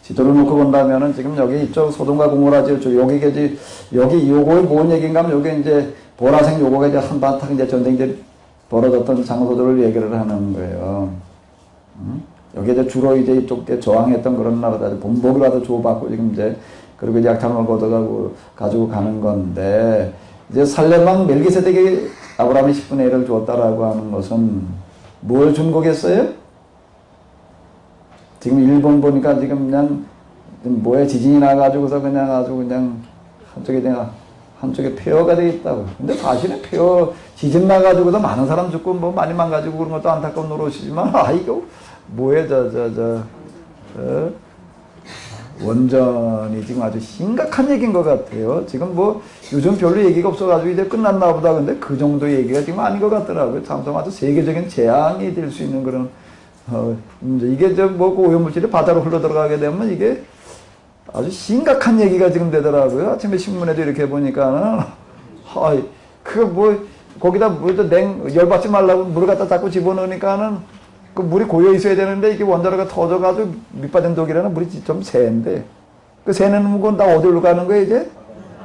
지도를 놓고 본다면은 지금 여기 이쪽 소돔과 고모라 지역 여기가 이제 여기 요거의 뭔 얘기인가 하면 여기 이제 보라색 요거가 이제 한바탕 이제 전쟁들이 벌어졌던 장소들을 얘기를 하는 거예요. 여기 이제 주로 이제 이쪽에 저항했던 그런 나라들 본복을 받아 주고받고 지금 이제 그리고 이제 약탈을 걷어가고 가지고 가는 건데 이제 살렘왕 멜기세덱이 아브라함이 10분의 1을 주었다라고 하는 것은 뭘 준 거겠어요? 지금 일본 보니까 지금 그냥 뭐에 지진이 나가지고서 그냥 아주 그냥 한쪽에 폐허가 되어 있다고. 근데 사실은 폐허 지진 나가지고서 많은 사람 죽고 뭐 많이 망가지고 그런 것도 안타까운 노릇이지만 이거 뭐에 원전이 지금 아주 심각한 얘기인 것 같아요. 지금 뭐 요즘 별로 얘기가 없어가지고 이제 끝났나 보다. 근데 그 정도 얘기가 지금 아닌 것 같더라고요. 참좀 아주 세계적인 재앙이 될 수 있는 그런 이게 뭐 오염물질이 바다로 흘러 들어가게 되면 이게 아주 심각한 얘기가 지금 되더라고요. 아침에 신문에도 이렇게 보니까는 그거 뭐 거기다 열받지 말라고 물을 갖다 자꾸 집어넣으니까는 그 물이 고여 있어야 되는데 이게 원자로가 터져가지고 밑바닥 독이라는 물이 좀 새는데 그 새는 건 다 어디로 가는 거예요 이제?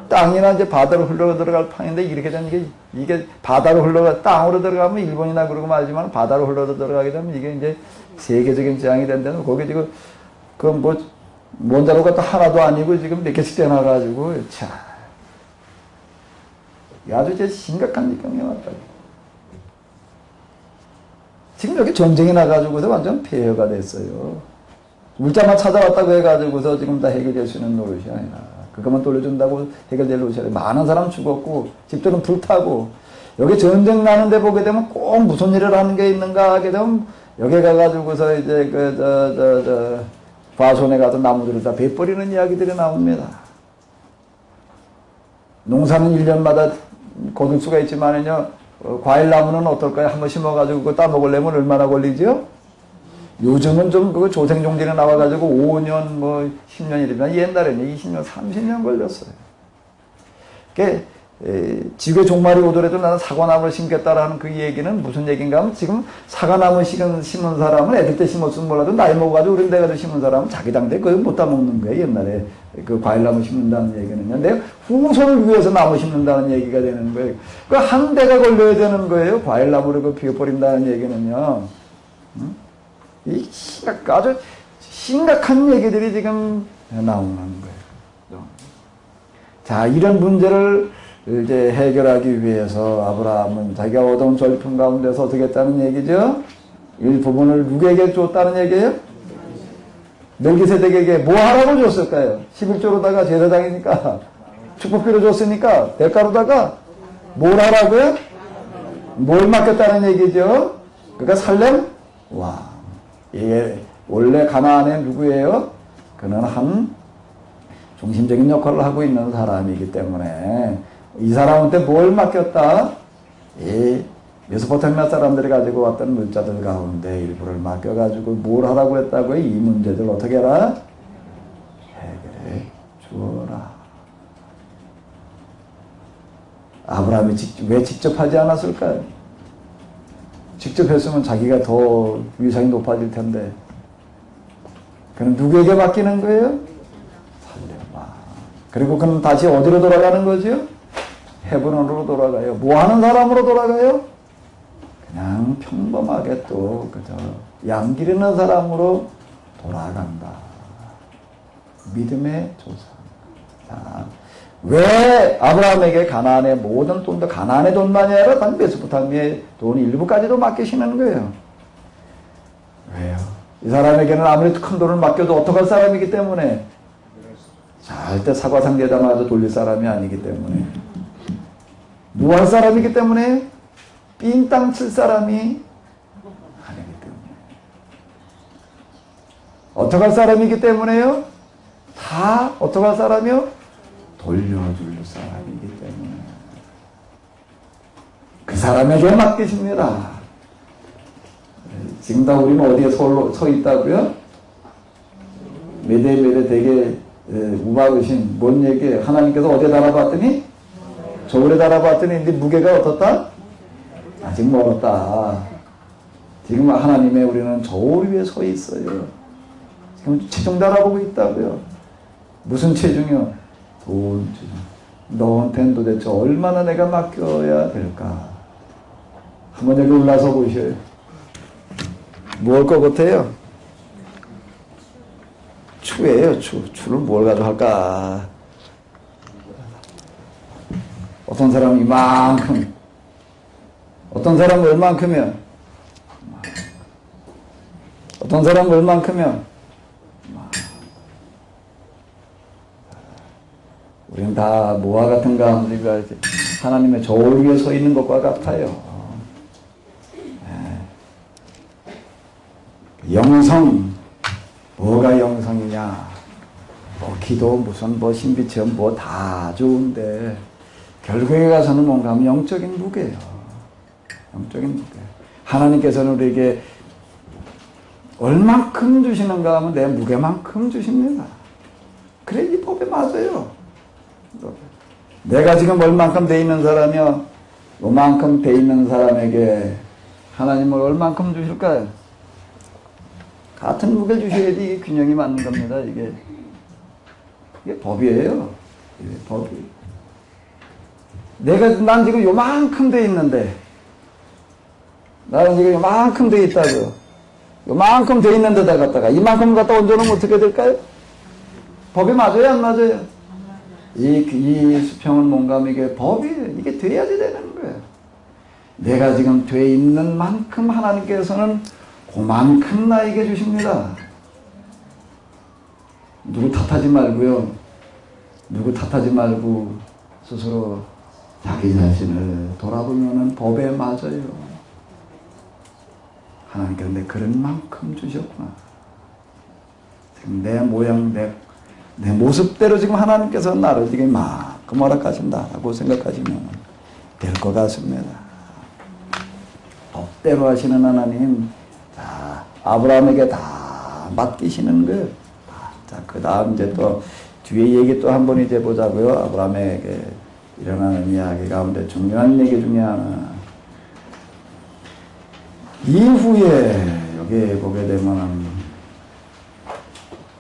땅이나 이제 바다로 흘러 들어갈 판인데 이렇게 되는 이게 바다로 땅으로 들어가면 일본이나 그러고 말지만 바다로 흘러 들어가게 되면 이게 이제 세계적인 재앙이 된다는 거기 지금 그 뭐 원자로가 또 하나도 아니고 지금 몇 개씩 되나가지고 참 아주 이제 심각한 지경이 왔다. 지금 여기 전쟁이 나가지고서 완전 폐허가 됐어요. 물자만 찾아왔다고 해가지고서 지금 다 해결될 수 있는 노릇이 아니라 그것만 돌려준다고 해결될 노릇이 아니라 많은 사람 죽었고 집들은 불타고 여기 전쟁 나는데 보게 되면 꼭 무슨 일을 하는 게 있는가 하게 되면 여기 가가지고서 이제 과손에 가서 나무들을 다 베뿌리는 이야기들이 나옵니다. 농사는 1년마다 거둘 수가 있지만은요 과일나무는 어떨까요? 한번 심어가지고 그거 따먹으려면 얼마나 걸리죠? 요즘은 좀 그거 조생종들이 나와가지고 5년 뭐 10년 이러면 옛날에는 20년 30년 걸렸어요. 지구의 종말이 오더라도 나는 사과나무를 심겠다라는 그 얘기는 무슨 얘기인가 하면 지금 사과나무 심은 사람은 애들 때 심었으면 몰라도 나이 먹어가지고 어른 돼가지고 심은 사람은 자기 당대 그걸 못 따먹는 거예요. 옛날에 그 과일나무 심는다는 얘기는요. 내 후손을 위해서 나무 심는다는 얘기가 되는 거예요. 그 한 대가 걸려야 되는 거예요. 과일나무를 그 피워버린다는 얘기는요. 이 아주 심각한 얘기들이 지금 나오는 거예요. 자, 이런 문제를 이제 해결하기 위해서 아브라함은 자기가 얻어온 절품 가운데서 어떻게 했다는 얘기죠? 일부분을 누구에게 줬다는 얘기예요? 멜기세덱에게 뭐 하라고 줬을까요? 11조로다가 제사장이니까 축복비로 줬으니까 대가로다가 뭘 하라고요? 뭘 맡겼다는 얘기죠? 그러니까 살렘 왕. 이게 원래 가나안의 누구예요? 그는 한 중심적인 역할을 하고 있는 사람이기 때문에 이 사람한테 뭘 맡겼다? 이 메소포타미아 사람들이 가지고 왔던 물자들 가운데 일부를 맡겨가지고 뭘 하라고 했다고요? 이 문제들 어떻게 해라? 해결해 주어라. 아브라함이 왜 직접 하지 않았을까요? 직접 했으면 자기가 더 위상이 높아질 텐데. 그는 누구에게 맡기는 거예요? 살렘아. 그리고 그는 다시 어디로 돌아가는 거죠? 헤브론으로 돌아가요. 뭐 하는 사람으로 돌아가요? 그냥 평범하게 또 그저 양 기르는 사람으로 돌아간다. 믿음의 조상. 자, 왜 아브라함에게 가나안의 모든 돈도 가나안의 돈만이 아니라 단 메소포타미아의 돈 일부까지도 맡기시는 거예요. 왜요? 이 사람에게는 아무리 큰 돈을 맡겨도 어떡할 사람이기 때문에 절대 사과상대자마저 돌릴 사람이 아니기 때문에 뭐 할 사람이기 때문에 삥땅 칠 사람이 아니기 때문에 어떡할 사람이기 때문에요? 다 어떡할 사람이요? 돌려줄 사람이기 때문에 그 사람에게 맡기십니다. 지금 다 우리는 어디에 서 있다고요? 매대 되게 우마으신 뭔 얘기예요? 하나님께서 어디에 달아봤더니 저울에 달아봤더니 네 무게가 어떻다? 아직 멀었다. 지금 하나님의 우리는 저울 위에 서 있어요. 지금 체중 달아보고 있다고요. 무슨 체중이요? 돈 체중. 너한테는 도대체 얼마나 내가 맡겨야 될까? 한번 여기 올라서 보셔요. 뭘 것 같아요? 추예요, 추. 추를 뭘 가져갈까? 어떤 사람은 이만큼, 어떤 사람은 얼만큼이요? 어떤 사람은 얼만큼이요? 우리는 다 모아 같은 가운데가 하나님의 저울 위에 서 있는 것과 같아요. 영성, 뭐가 영성이냐? 뭐 기도 무슨 뭐 신비체험 뭐 다 좋은데 결국에 가서는 뭔가 하면 영적인 무게예요. 영적인 무게. 하나님께서는 우리에게 얼만큼 주시는가 하면 내 무게만큼 주십니다. 그래 이 법에 맞아요. 내가 지금 얼만큼 돼 있는 사람이요, 요만큼 돼 있는 사람에게 하나님은 얼만큼 주실까요? 같은 무게 주셔야지 이게 균형이 맞는 겁니다. 이게 법이에요. 이게 법이. 난 지금 요만큼 돼 있는데, 나는 지금 요만큼 돼 있다고요. 요만큼 돼 있는 데다 갖다가 이만큼 갖다 얹어놓으면 어떻게 될까요? 법이 맞아요, 안 맞아요? 이 수평은 뭔가 이게 법이 이게 돼야지 되는 거예요. 내가 지금 돼 있는 만큼 하나님께서는 그만큼 나에게 주십니다. 누구 탓하지 말고요. 누구 탓하지 말고 스스로 자기 자신을 돌아보면은 법에 맞아요. 하나님께서 내 그런 만큼 주셨구나. 지금 내 모양, 내 모습대로 지금 하나님께서 나를 지금 만큼 허락하신다라고 생각하시면 될 것 같습니다. 법대로 하시는 하나님, 자, 아브라함에게 다 맡기시는 거예요. 자, 그 다음 이제 또 뒤에 얘기 또 한 번 이제 보자고요. 아브라함에게 일어나는 이야기 가운데 중요한 얘기 중에 하나. 이후에 여기 보게 되면은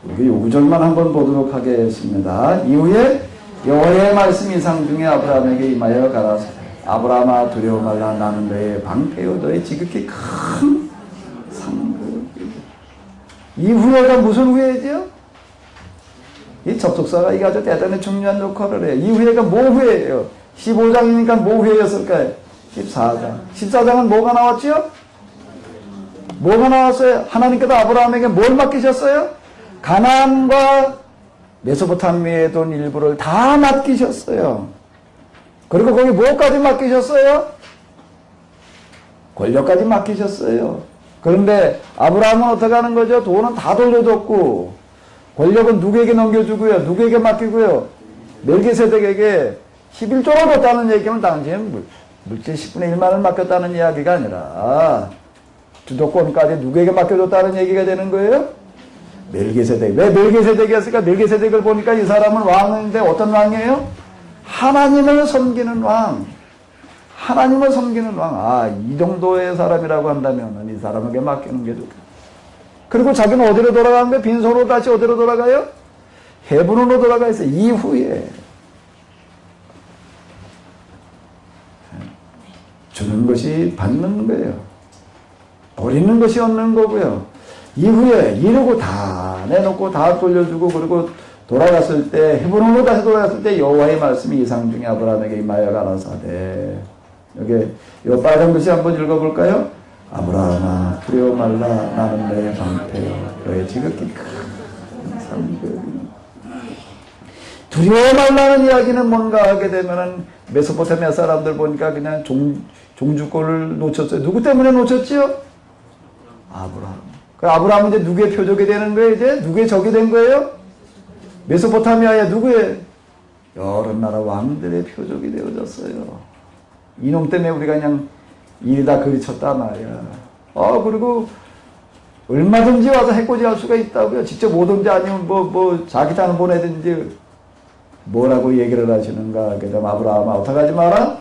여기 요구절만 한번 보도록 하겠습니다. 이후에 여호와의 말씀 이상 중에 아브라함에게 임하여 가라사대 아브라함아 두려워 말라 나는 너의 방패요 너의 지극히 큰 상급이다. 이후에가 무슨 후회죠? 이 접속사가 이게 아주 대단히 중요한 역할을 해요. 이후에가 뭐 후회예요? 15장이니까 뭐 후회였을까요? 14장. 14장은 뭐가 나왔죠? 뭐가 나왔어요? 하나님께서 아브라함에게 뭘 맡기셨어요? 가나안과 메소포타미아에 돈 일부를 다 맡기셨어요. 그리고 거기 뭐까지 맡기셨어요? 권력까지 맡기셨어요. 그런데 아브라함은 어떻게 하는 거죠? 돈은 다 돌려줬고 권력은 누구에게 넘겨주고요? 누구에게 맡기고요? 멜기세덱에게 11조를 줬다는 얘기는 당시에 물질 10분의 1만을 맡겼다는 이야기가 아니라 주도권까지 누구에게 맡겨줬다는 얘기가 되는 거예요? 멜기세덱. 왜 멜기세덱이었을까? 멜기세덱을 보니까 이 사람은 왕인데 어떤 왕이에요? 하나님을 섬기는 왕. 하나님을 섬기는 왕. 아, 이 정도의 사람이라고 한다면 이 사람에게 맡기는 게 좋겠다. 그리고 자기는 어디로 돌아간 거예요? 빈손으로 다시 어디로 돌아가요? 헤브론으로 돌아가 있어요. 이후에. 주는 것이 받는 거예요. 버리는 것이 얻는 거고요. 이후에 이러고 다 내놓고 다 돌려주고 그리고 돌아갔을 때 헤브론으로 다시 돌아갔을 때 여호와의 말씀이 이상 중에 아브라함에게 임하여 가라사대. 여기 이 빨간 글씨 한번 읽어볼까요? 아브라함아 두려워 말라 나는 너의 방패요 너의 지극히 큰 상급이니. 두려워 말라는 이야기는 뭔가 하게 되면은 메소포타미아 사람들 보니까 그냥 종주권을 놓쳤어요. 누구 때문에 놓쳤지요? 아브라함. 그 아브라함은 이제 누구의 표적이 되는 거예요? 이제 누구의 적이 된 거예요? 메소포타미아의 누구의? 여러 나라 왕들의 표적이 되어졌어요. 이놈 때문에 우리가 그냥 일이 다 그리쳤다 말이야. 그리고 얼마든지 와서 해코지할 수가 있다고요. 직접 오든지 아니면 자기 단을 보내든지 뭐라고 얘기를 하시는가. 그다음 아브라함아 어떡 하지 마라?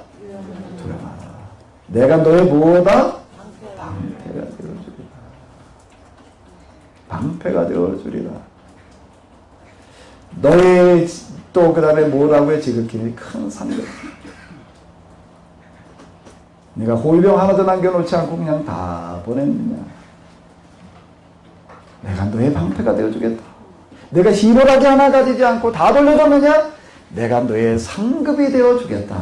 두려워하라. 내가 너의 뭐다? 방패가 되어주리라. 방패가 되어주리라. 너의 또 그 다음에 뭐라고 해? 지극히 큰 상급. 네가 호위병 하나도 남겨놓지 않고 그냥 다 보냈느냐. 내가 너의 방패가 되어주겠다. 내가 희노라기 하나 가지지 않고 다 돌려줬느냐? 내가 너의 상급이 되어주겠다.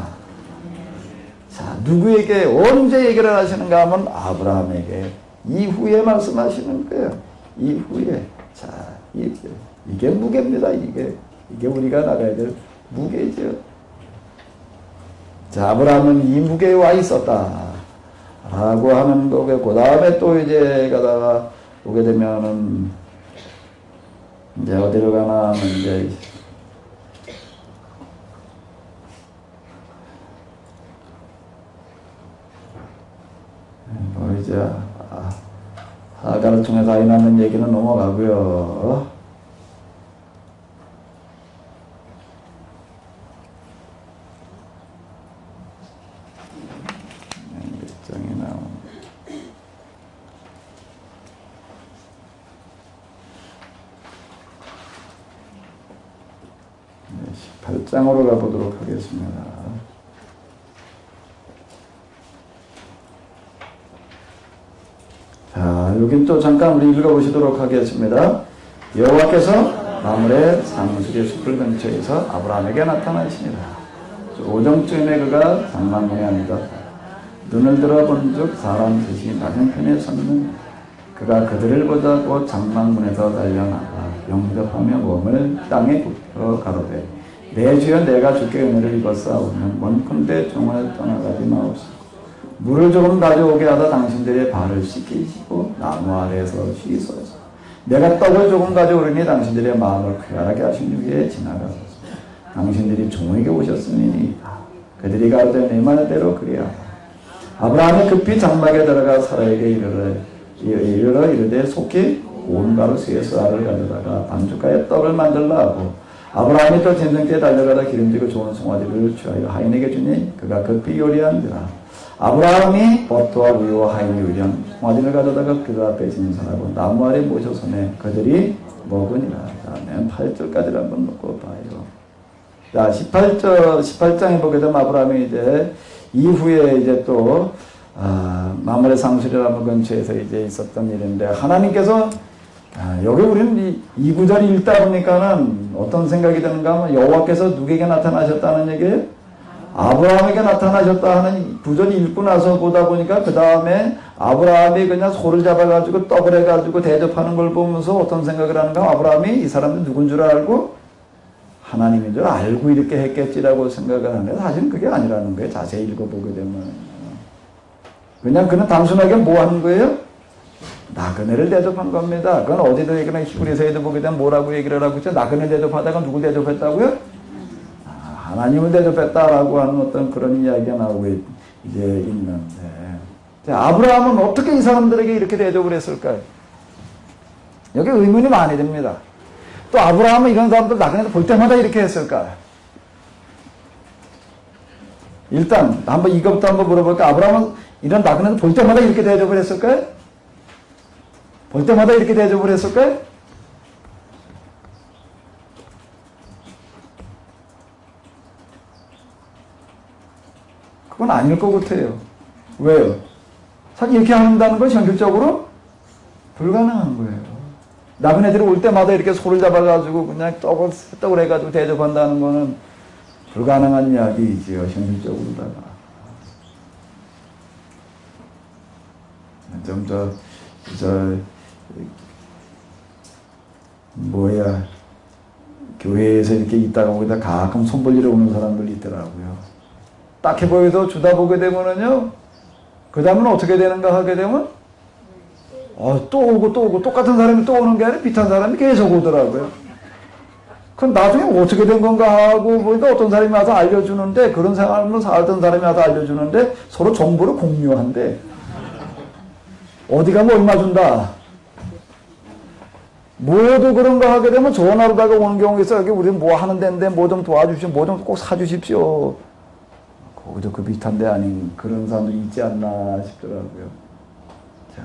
자, 누구에게 언제 얘기를 하시는가 하면 아브라함에게 이후에 말씀하시는 거예요. 이후에. 자, 이게 무게입니다. 이게 우리가 나가야 될 무게죠. 자, 아브라함은 이 무게에 와 있었다. 라고 하는 거고, 그 다음에 또 이제 가다가 오게 되면은, 이제 어디로 가나 하면 이제, 이제, 하가를 통해서 아이 낳는 얘기는 넘어가고요. 네, 18장으로 가보도록 하겠습니다. 자, 여기 또 잠깐 우리 읽어보시도록 하겠습니다. 여호와께서 마므레 상수리 숲을 근처에서 아브라함에게 나타나시니라. 오정쯤에 그가 장막문에 앉았다. 눈을 들어본즉 사람 셋이 맞은편에 섰는 그가 그들을 보자 곧 장막문에서 달려나가 영접하며 몸을 땅에 굽혀 가로되 내 주여 내가 주께 은혜를 입었사오면 원컨대 종을 떠나가지 마옵소서. 물을 조금 가져오게 하다 당신들의 발을 씻기시고 나무 아래에서 쉬소서. 내가 떡을 조금 가져오려니 당신들의 마음을 쾌활하게 하신 후에 지나가소서. 당신들이 종에게 오셨음이니이다. 그들이 가로되 내 말대로 그리하라. 아브라함이 급히 장막에 들어가 사라에게 이르러 이르되 속히 온 가로수에서 알을 가져다가 반죽하여 떡을 만들라 하고 아브라함이 또 짐승떼에 달려가다 기름지고 좋은 송아지를 취하여 하인에게 주니 그가 급히 요리한지라. 아브라함이 버터와 우유와 하인이 의련 송아지를 가져다가 그들 앞에 진선하고 나무 아래 모셔서내 그들이 먹으니라. 자, 맨 8절까지를 한번 놓고 봐요. 자, 18장에 보게 되면 아브라함이 이제 이후에 이제 또 마므레 상수리라는 근처에서 이제 있었던 일인데 하나님께서 여기 우리는 이 구절이 읽다 보니까는 어떤 생각이 드는가 하면 여호와께서 누구에게 나타나셨다는 얘기예요? 아브라함에게 나타나셨다 하는 구절이 읽고 나서 보다 보니까 그 다음에 아브라함이 그냥 소를 잡아가지고 떡을 해가지고 대접하는 걸 보면서 어떤 생각을 하는가? 아브라함이 이 사람들 누군 줄 알고 하나님인 줄 알고 이렇게 했겠지라고 생각을 하는데 사실은 그게 아니라는 거예요. 자세히 읽어보게 되면. 그냥 그는 단순하게 뭐 하는 거예요? 나그네를 대접한 겁니다. 그건 어디도 얘기나 히브리서에도 보게 되면 뭐라고 얘기를 하고 있죠? 나그네 대접하다가 누굴 대접했다고요? 하나님을 대접했다라고 하는 어떤 그런 이야기가 나오고 이제 있는데. 자, 아브라함은 어떻게 이 사람들에게 이렇게 대접을 했을까요? 여기 의문이 많이 듭니다. 또 아브라함은 이런 사람들 나그네들 볼 때마다 이렇게 했을까요? 일단 한번 이것부터 한번 물어볼까요? 아브라함은 이런 나그네들 볼 때마다 이렇게 대접을 했을까요? 볼 때마다 이렇게 대접을 했을까요? 그건 아닐 것 같아요. 왜요? 사실 이렇게 한다는 건 현실적으로 불가능한 거예요. 나그네들이 올 때마다 이렇게 소를 잡아가지고 그냥 떡을 해가지고 대접한다는 거는 불가능한 이야기이지요, 현실적으로다가. 교회에서 이렇게 있다가 거기다 가끔 손 벌리러 오는 사람들이 있더라고요. 딱히 보여서 주다 보게 되면은요, 그 다음은 어떻게 되는가 하게 되면, 또 오고, 똑같은 사람이 또 오는 게 아니라 비슷한 사람이 계속 오더라고요. 그럼 나중에 어떻게 된 건가 하고 보니까 어떤 사람이 와서 알려주는데, 그런 삶을 살던 사람이 와서 알려주는데, 서로 정보를 공유한대. 어디 가면 얼마 준다. 모두 그런 거 하게 되면 전화로다가 오는 경우가 있어요. 여기 우리 뭐 하는 데인데 뭐 좀 도와주십시오. 뭐 좀 꼭 사주십시오. 거기도 그 비슷한 데 아닌 그런 사람도 있지 않나 싶더라고요. 자,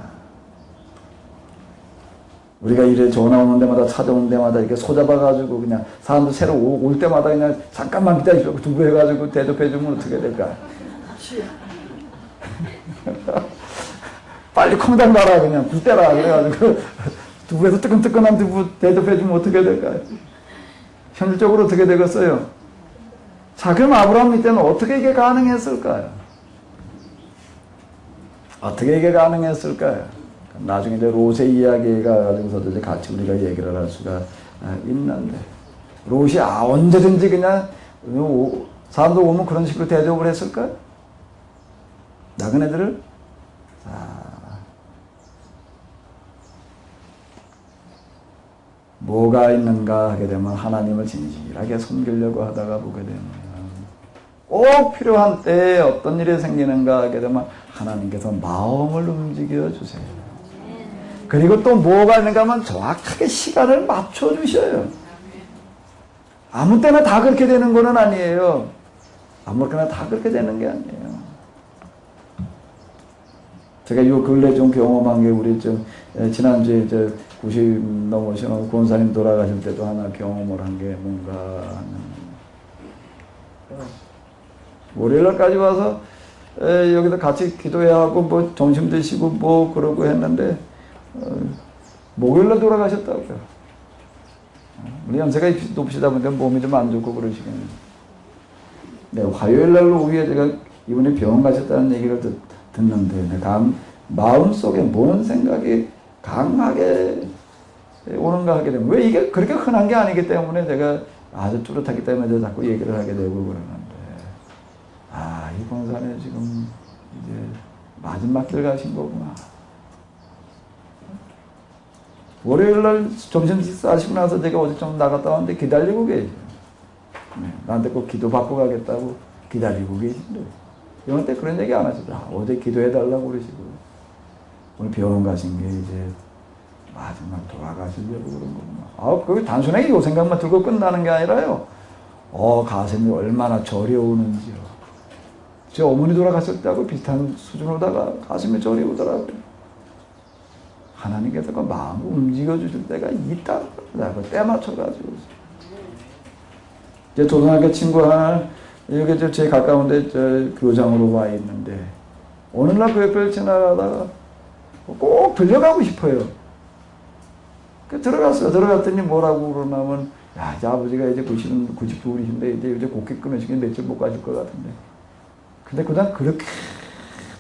우리가 이래 전화 오는 데마다 찾아오는 데마다 이렇게 소잡아가지고 그냥 사람들 새로 올 때마다 그냥 잠깐만 기다리시고 두부 해가지고 대접해주면 어떻게 될까? 빨리 콩당 놔라 그냥 굴대라 그래가지고 두부에서 뜨끈뜨끈한 두부 대접해주면 어떻게 될까요? 현실적으로 어떻게 되겠어요? 자, 그럼 아브라함 이때는 어떻게 이게 가능했을까요? 어떻게 이게 가능했을까요? 나중에 이제 롯의 이야기가 가지고서도 이제 같이 우리가 얘기를 할 수가 있는데, 롯이 언제든지 그냥 사람들 오면 그런 식으로 대접을 했을까요? 나그네들을? 자, 뭐가 있는가 하게 되면 하나님을 진실하게 섬기려고 하다가 보게 되면 꼭 필요한 때에 어떤 일이 생기는가 하게 되면 하나님께서 마음을 움직여 주세요. 그리고 또 뭐가 있는가 하면 정확하게 시간을 맞춰 주셔요. 아무 때나 다 그렇게 되는 거는 아니에요. 아무렇게나 다 그렇게 되는 게 아니에요. 제가 요 근래 좀 경험한 게 우리 지난주에 90 넘으신 권사님 돌아가실 때도 하나 경험을 한 게 뭔가 월요일날까지 와서 여기서 같이 기도해야 하고 뭐 점심 드시고 뭐 그러고 했는데 목요일날 돌아가셨다고요. 우리 연세가 높으시다 보니까 몸이 좀 안 좋고 그러시겠네요. 네, 화요일날 오후에 제가 이분이 병원 가셨다는 얘기를 듣는데 마음속에 뭔 생각이 강하게 오는가 하게 되면 왜 이게 그렇게 흔한 게 아니기 때문에 제가 아주 뚜렷하기 때문에 자꾸 얘기를 하게 되고 그러는데 이 권사는 지금 이제 마지막 길 가신 거구나. 월요일날 점심 식사하시고 나서 제가 어디 좀 나갔다 왔는데 기다리고 계세요. 나한테 꼭 기도 받고 가겠다고 기다리고 계신데 이번 때 그런 얘기 안 하시죠. 어제 기도해달라고 그러시고 오늘 병원 가신 게 이제 마지막 돌아가시려고 그런 거구나. 그게 단순하게 요 생각만 들고 끝나는 게 아니라요. 가슴이 얼마나 저려오는지요. 제 어머니 돌아갔을 때하고 비슷한 수준으로다가 가슴이 저려오더라고요. 하나님께서 그 마음을 움직여 주실 때가 있다. 때 맞춰가지고. 제 초등학교 친구 하나, 여기 제 가까운데 교장으로 와 있는데, 오늘날 그 옆을 지나가다가 꼭 들려가고 싶어요. 들어갔어요. 들어갔더니 뭐라고 그러냐면, 이제 아버지가 이제 92이신데, 이제 곡기 끊으시긴 며칠 못 가실 것 같은데. 근데 그냥 그렇게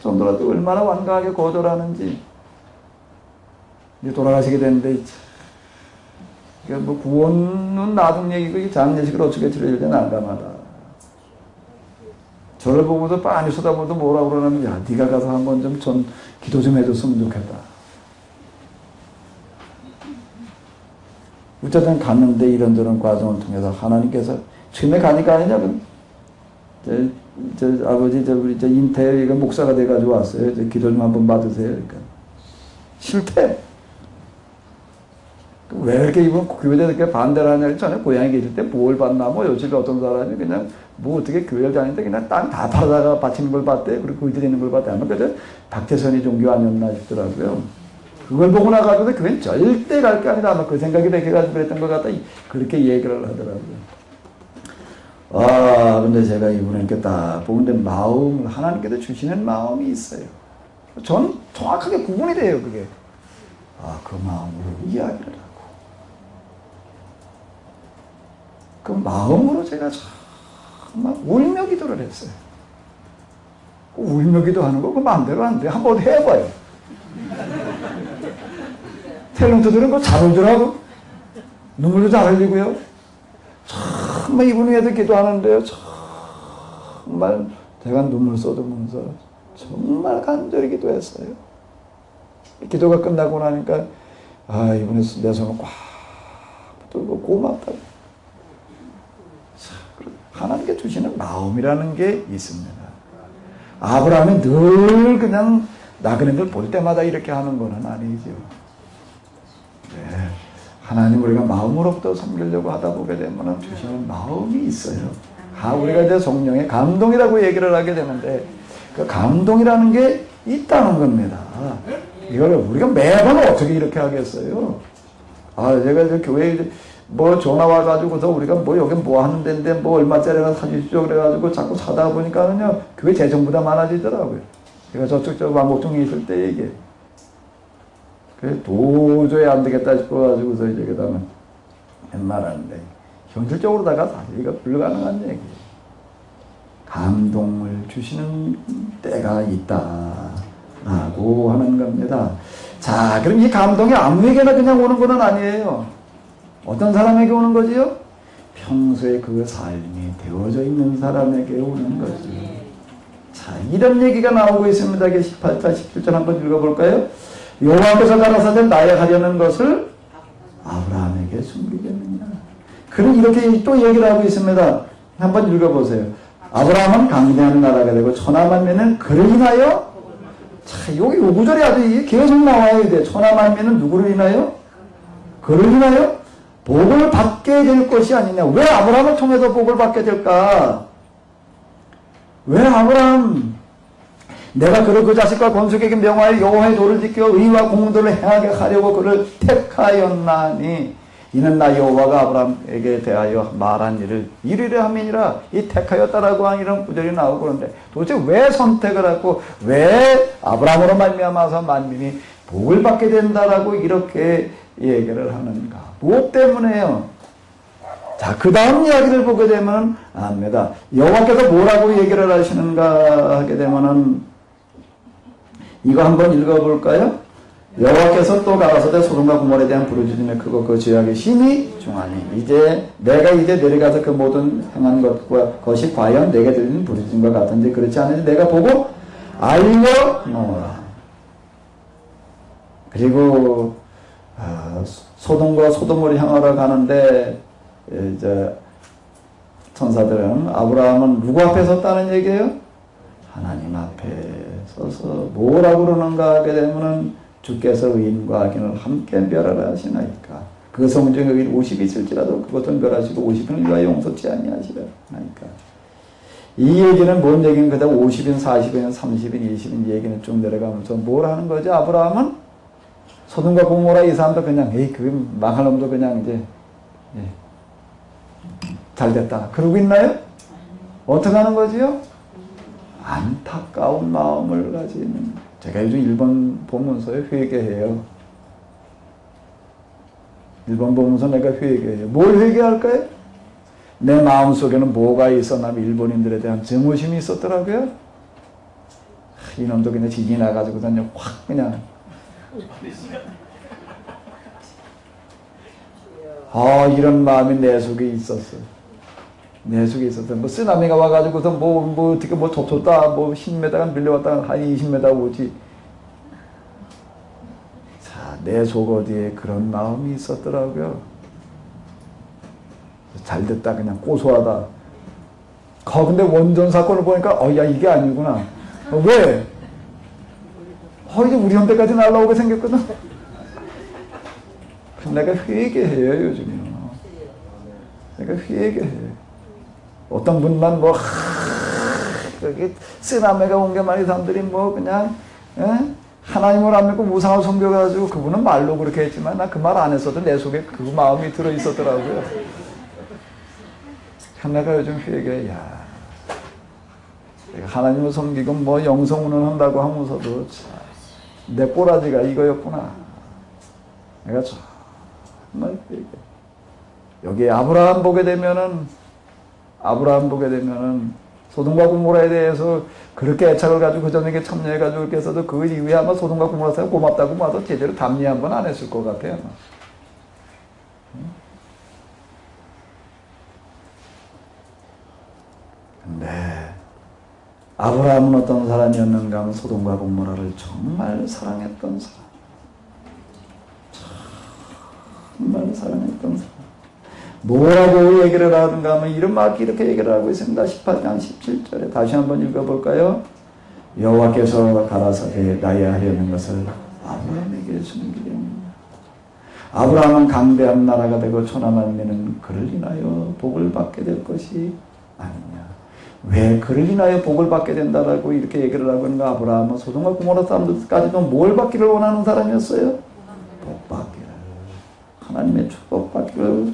정도라도 얼마나 완강하게 거절하는지, 이제 돌아가시게 됐는데, 뭐 구원은 나중 얘기고, 장례식을 어떻게 치러야 되나 난감하다. 저를 보고도 빤히 쳐다보도 뭐라고 그러냐면, 네가 가서 한번 좀 기도 좀 해줬으면 좋겠다. 어쨌든 갔는데 이런저런 과정을 통해서 하나님께서 처음에 가니까 아니냐면, 아버지, 우리 인태 목사가 돼가지고 왔어요. 기도 좀 한번 받으세요. 그러니까. 싫대. 왜 이렇게 이분 교회에 이렇게 반대를 하냐, 전에 고향에 계실 때 뭘 받나, 뭐, 요즘에 어떤 사람이 그냥, 뭐, 어떻게 교회를 다니는데 그냥 땅 다 팔아다가 바치는 걸 봤대. 그리고 의지 되는 걸 봤대. 아마 그래서 박태선이 종교 아니었나 싶더라고요. 그걸 보고 나가지고 그건 절대 갈 게 아니다. 아마 그 생각이 되게가지고 그랬던 것 같다. 그렇게 얘기를 하더라고요. 근데 제가 이분을 이렇게 딱 보는데 마음을 하나님께서 주시는 마음이 있어요. 전 정확하게 구분이 돼요, 그게. 그 마음으로 이야기를 하고. 그 마음으로 제가 정말 울며 기도를 했어요. 울며 기도하는 거 그 마음대로 안 돼. 한번 해봐요. 탤런트들은 그거 잘 울더라고. 눈물도 잘 흘리고요. 정말 이분 위해서 기도하는데요. 정말 제가 눈물 쏟으면서 정말 간절히 기도했어요. 기도가 끝나고 나니까 이분이 내 손을 꽉 붙들고 고맙다고. 하나님께 주시는 마음이라는 게 있습니다. 아브라함이 늘 그냥 나그네들 볼 때마다 이렇게 하는 거는 아니죠. 네. 하나님 우리가 마음으로부터 섬기려고 하다 보게 되면 주시는 마음이 있어요. 우리가 이제 성령의 감동이라고 얘기를 하게 되는데 그 감동이라는 게 있다는 겁니다. 이걸 우리가 매번 어떻게 이렇게 하겠어요? 제가 이제 교회에 뭐 전화 와가지고서 우리가 뭐 여기 뭐 하는 데인데 뭐 얼마짜리나 사주십시오 그래가지고 자꾸 사다 보니까는요 교회 재정보다 많아지더라고요. 제가 저쪽 저 왕복중에 있을 때 얘기해. 그래 도저히 안 되겠다 싶어가지고서 이제 그 다음에 말하는데 현실적으로다가 사실 이거 불가능한 얘기예요. 감동을 주시는 때가 있다라고 하는 겁니다. 자, 그럼 이 감동이 아무에게나 그냥 오는 건 아니에요. 어떤 사람에게 오는 거지요? 평소에 그 삶이 되어져 있는 사람에게 오는 거죠. 자, 이런 얘기가 나오고 있습니다. 18절, 17절 한번 읽어볼까요? 여호와께서 가라사대 나약하려는 것을 아브라함에게 숨기겠느냐. 그럼 이렇게 또 얘기를 하고 있습니다. 한번 읽어보세요. 아브라함은 강대한 나라가 되고 천하만민은 그를 인하여. 자, 여기 요 구절이 아주 이게 계속 나와야 돼. 천하만민은 누구를 인하여? 그를 인하여 복을 받게 될 것이 아니냐. 왜 아브라함을 통해서 복을 받게 될까? 왜 아브라함? 내가 그를 그 자식과 건축에게 명하여 여호와의 도를 지켜 의와 공도를 행하게 하려고 그를 택하였나니 이는 나 여호와가 아브라함에게 대하여 말한 일을 이루려 함이니라. 이 택하였다라고 하는 이런 구절이 나오고 그런데 도대체 왜 선택을 하고 왜 아브라함으로 말미암아서 만민이 복을 받게 된다라고 이렇게 얘기를 하는가? 무엇 때문에요? 자, 그 다음 이야기를 보게 되면 압니다. 여호와께서 뭐라고 얘기를 하시는가 하게 되면은 이거 한번 읽어볼까요? 여호와께서 또 가라사대 소돔과 고모라에 대한 부르짖음이 크고 그 죄악의 심히 중하니 내가 이제 내려가서 그 모든 행한 것이 과연 내게 들리는 부르짖음과 같은지 그렇지 않은지 내가 보고 알려놓으라. 그리고 소돔과 소돔을 향하러 가는데 이제 천사들은 아브라함은 누구 앞에 섰다는 얘기예요? 하나님 앞에 서서 뭐라고 그러는가 하게 되면은 주께서 의인과 악인을 함께 멸하시나이까. 그 성중에 의인 50이 있을지라도 그것을 멸하시고 50은 위하여 용서치 아니하시라 하니까. 이 얘기는 뭔 얘기인 거다? 50인, 40인, 30인, 20인 얘기는 쭉 내려가면서 뭘 하는 거죠? 아브라함은 소돔과 고모라 이 사람도 그냥 그게 망할 놈도 그냥 이제 잘 됐다 그러고 있나요? 어떻게 하는 거지요? 안타까운 마음을 가지는. 제가 요즘 일본 보면서요 회개해요. 일본 보면서 내가 회개해요. 뭘 회개할까요? 내 마음속에는 뭐가 있었나 일본인들에 대한 증오심이 있었더라고요. 이놈도 그냥 지진이 나가지고 그냥 확 그냥 이런 마음이 내 속에 있었어요. 내 속에 있었던 뭐 쓰나미가 와가지고서 뭐 어떻게 뭐 덮쳤다 뭐 10m가 밀려왔다가 한 20m 오지. 자, 내 속 어디에 그런 마음이 있었더라고요. 잘 됐다 그냥 고소하다. 근데 원전 사건을 보니까 야 이게 아니구나. 왜? 이제 우리 현대까지 날라오게 생겼거든. 내가 회개해요 요즘요. 내가 회개해요. 어떤 분만 여기 쓰나미가 온 게 많이 사람들이 뭐 그냥 하나님을 안 믿고 우상을 섬겨가지고 그분은 말로 그렇게 했지만 나 그 말 안 했어도 내 속에 그 마음이 들어 있었더라고요. 내가 요즘 회개해. 내가 하나님을 섬기고 뭐 영성운원 한다고 하면서도 내 꼬라지가 이거였구나. 내가 정말 회개. 여기 아브라함 보게 되면은 소돔과 고모라에 대해서 그렇게 애착을 가지고 그 저녁에 참여해가지고 이렇게 해서도 그 이후에 아마 소돔과 고모라가 고맙다고 와서 제대로 답례 한번 안 했을 것 같아요. 근데 아브라함은 어떤 사람이었는가 하면 소돔과 고모라를 정말 사랑했던 사람. 정말 사랑했던 사람. 뭐라고 얘기를 하는가 하면 이런 막 이렇게 얘기를 하고 있습니다. 18장 17절에 다시 한번 읽어볼까요? 여호와께서 가라사대 나야 하려는 것을 아브라함에게 숨기려느냐. 아브라함은 강대한 나라가 되고 천하만민은 그를 인하여 복을 받게 될 것이 아니냐. 왜 그를 인하여 복을 받게 된다라고 이렇게 얘기를 하고 있는가? 아브라함은 소돔과 고모라 사람들까지도 뭘 받기를 원하는 사람이었어요? 복 받기를. 하나님의 축복 받기를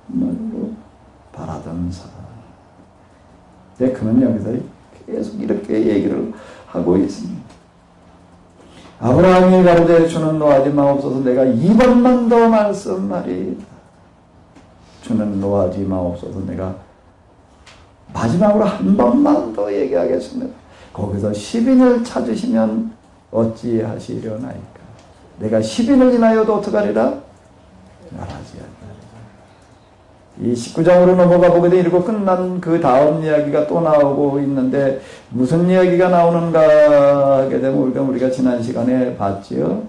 정말로 바라던 사람. 네, 그는 여기서 계속 이렇게 얘기를 하고 있습니다. 아브라함이 가로되 주는 노하지 마옵소서. 내가 2번만 더 말씀하리이다. 주는 노하지 마옵소서. 내가 마지막으로 한 번만 더 얘기하겠습니다. 거기서 10인을 찾으시면 어찌하시려나이까. 내가 10인을 인하여도 어떡하리라? 말하지 않으리라. 이 19장으로 넘어가 보게 되고 끝난 그 다음 이야기가 또 나오고 있는데 무슨 이야기가 나오는가 하게 되면 우리가 지난 시간에 봤지요.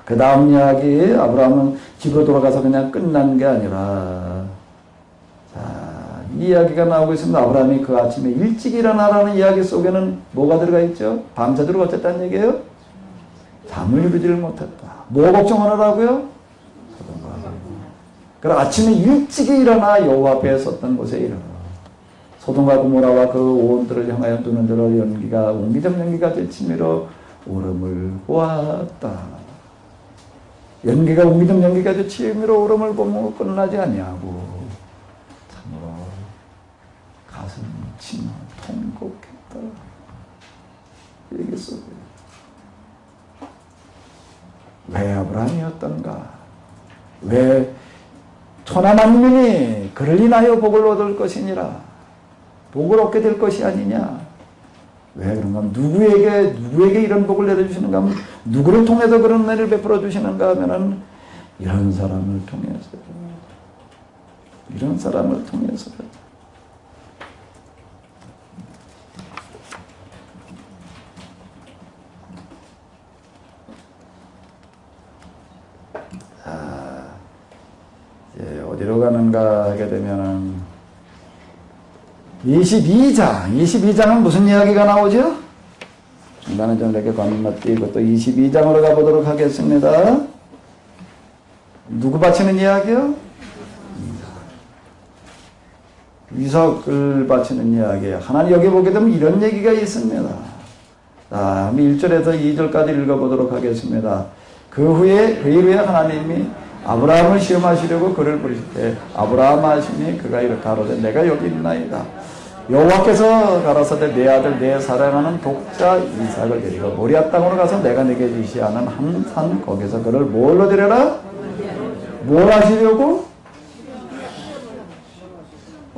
그 다음 이야기, 아브라함은 집으로 돌아가서 그냥 끝난 게 아니라, 자, 이 이야기가 나오고 있습니다. 아브라함이 그 아침에 일찍 일어나라는 이야기 속에는 뭐가 들어가 있죠? 밤새도록 어쨌다는 얘기예요? 잠을 이루지를 못했다. 뭐 걱정하느라고요? 그럼 아침에 일찍 일어나 여호와 앞에 섰던 곳에 일어나. 소돔과 고모라와 그 온들을 향하여 눈을 들어 연기가 옹기적 연기가 되치미로 오름을 보았다. 연기가 옹기적 연기가 되치미로 오름을 보면 끝나지 아니하고 참으로 가슴이 치며 통곡했다. 얘기했어요. 왜 아브라함이었던가? 왜 천하만민이 그를 인하여 복을 얻을 것이니라? 복을 얻게 될 것이 아니냐? 왜 그런가? 누구에게 이런 복을 내려주시는가 하면, 누구를 통해서 그런 은혜를 베풀어 주시는가 하면은, 이런 사람을 통해서. 이런 사람을 통해서. 어디로 가는가 하게 되면은 22장은 무슨 이야기가 나오죠? 중간에 좀 이렇게 건너뛰고 또 22장으로 가보도록 하겠습니다. 누구 바치는 이야기요? 이삭을 바치는 이야기예요. 하나님 여기 보게 되면 이런 얘기가 있습니다. 자, 1절에서 2절까지 읽어보도록 하겠습니다. 그 후에 하나님이 아브라함을 시험하시려고 그를 부르실 때 아브라함 하시니 그가 이렇게 가로되 내가 여기 있나이다. 여호와께서 가라사대 내 아들 내 사랑하는 독자 이삭을 데리고 모리아 땅으로 가서 내가 내게 지시하는 한 산 거기서 그를 뭘로 데려라? 뭘 하시려고?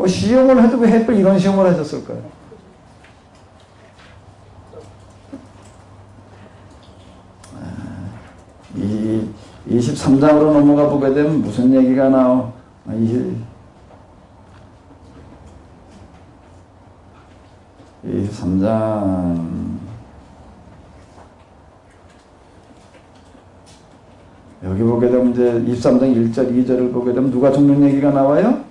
시험을 해도 왜 하필 이런 시험을 하셨을까요? 이 23장으로 넘어가 보게 되면 무슨 얘기가 나오? 23장 여기 보게 되면 이제 23장 1절 2절을 보게 되면 누가 죽는 얘기가 나와요?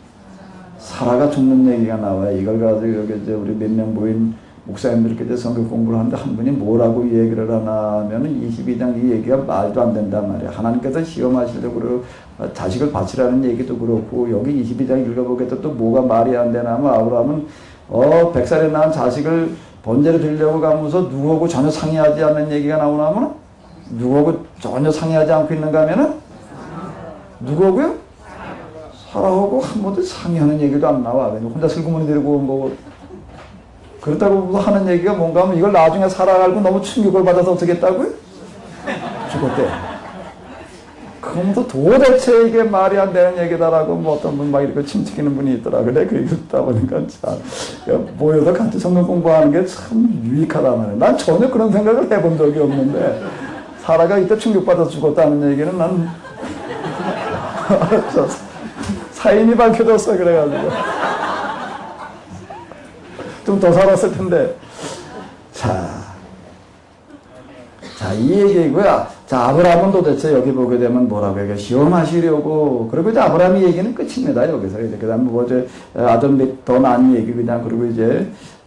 사라가 죽는 얘기가 나와요. 이걸 가지고 여기 이제 우리 몇 명 모인 목사님들께서 성경 공부를 하는데 한 분이 뭐라고 이 얘기를 하나 하면은 22장 이 얘기가 말도 안 된단 말이야. 하나님께서 시험하시려고 그러고 자식을 바치라는 얘기도 그렇고 여기 22장 읽어보겠다 또 뭐가 말이 안 되나 하면 아브라함은 100살에 낳은 자식을 번제를 드리려고 가면서 누구하고 전혀 상의하지 않는 얘기가 나오나 하면 누구하고 전혀 상의하지 않고 있는가 하면은 누구하고요? 사라하고 한 번도 상의하는 얘기도 안 나와. 혼자 슬그머니 데리고 온 거고. 그렇다고 하는 얘기가 뭔가 하면 이걸 나중에 살아가고 너무 충격을 받아서 어떻게 했다고요? 죽었대. 그러면서 도대체 이게 말이 안 되는 얘기다라고 뭐 어떤 분 막 이렇게 침튀기는 분이 있더라. 그래, 그 얘기 듣다 보니까 참, 모여서 같이 성경 공부하는 게 참 유익하다 말이야. 난 전혀 그런 생각을 해본 적이 없는데, 사라가 이때 충격받아서 죽었다는 얘기는 난, 사인이 밝혀졌어, 그래가지고. 좀 더 살았을 텐데. 자, 이 얘기고요. 자, 아브라함은 도대체 여기 보게 되면 뭐라고 해요? 시험하시려고. 그리고 이제 아브라함의 얘기는 끝입니다. 여기서. 그 다음에 뭐, 아들 더 나은 얘기, 그냥, 그리고 이제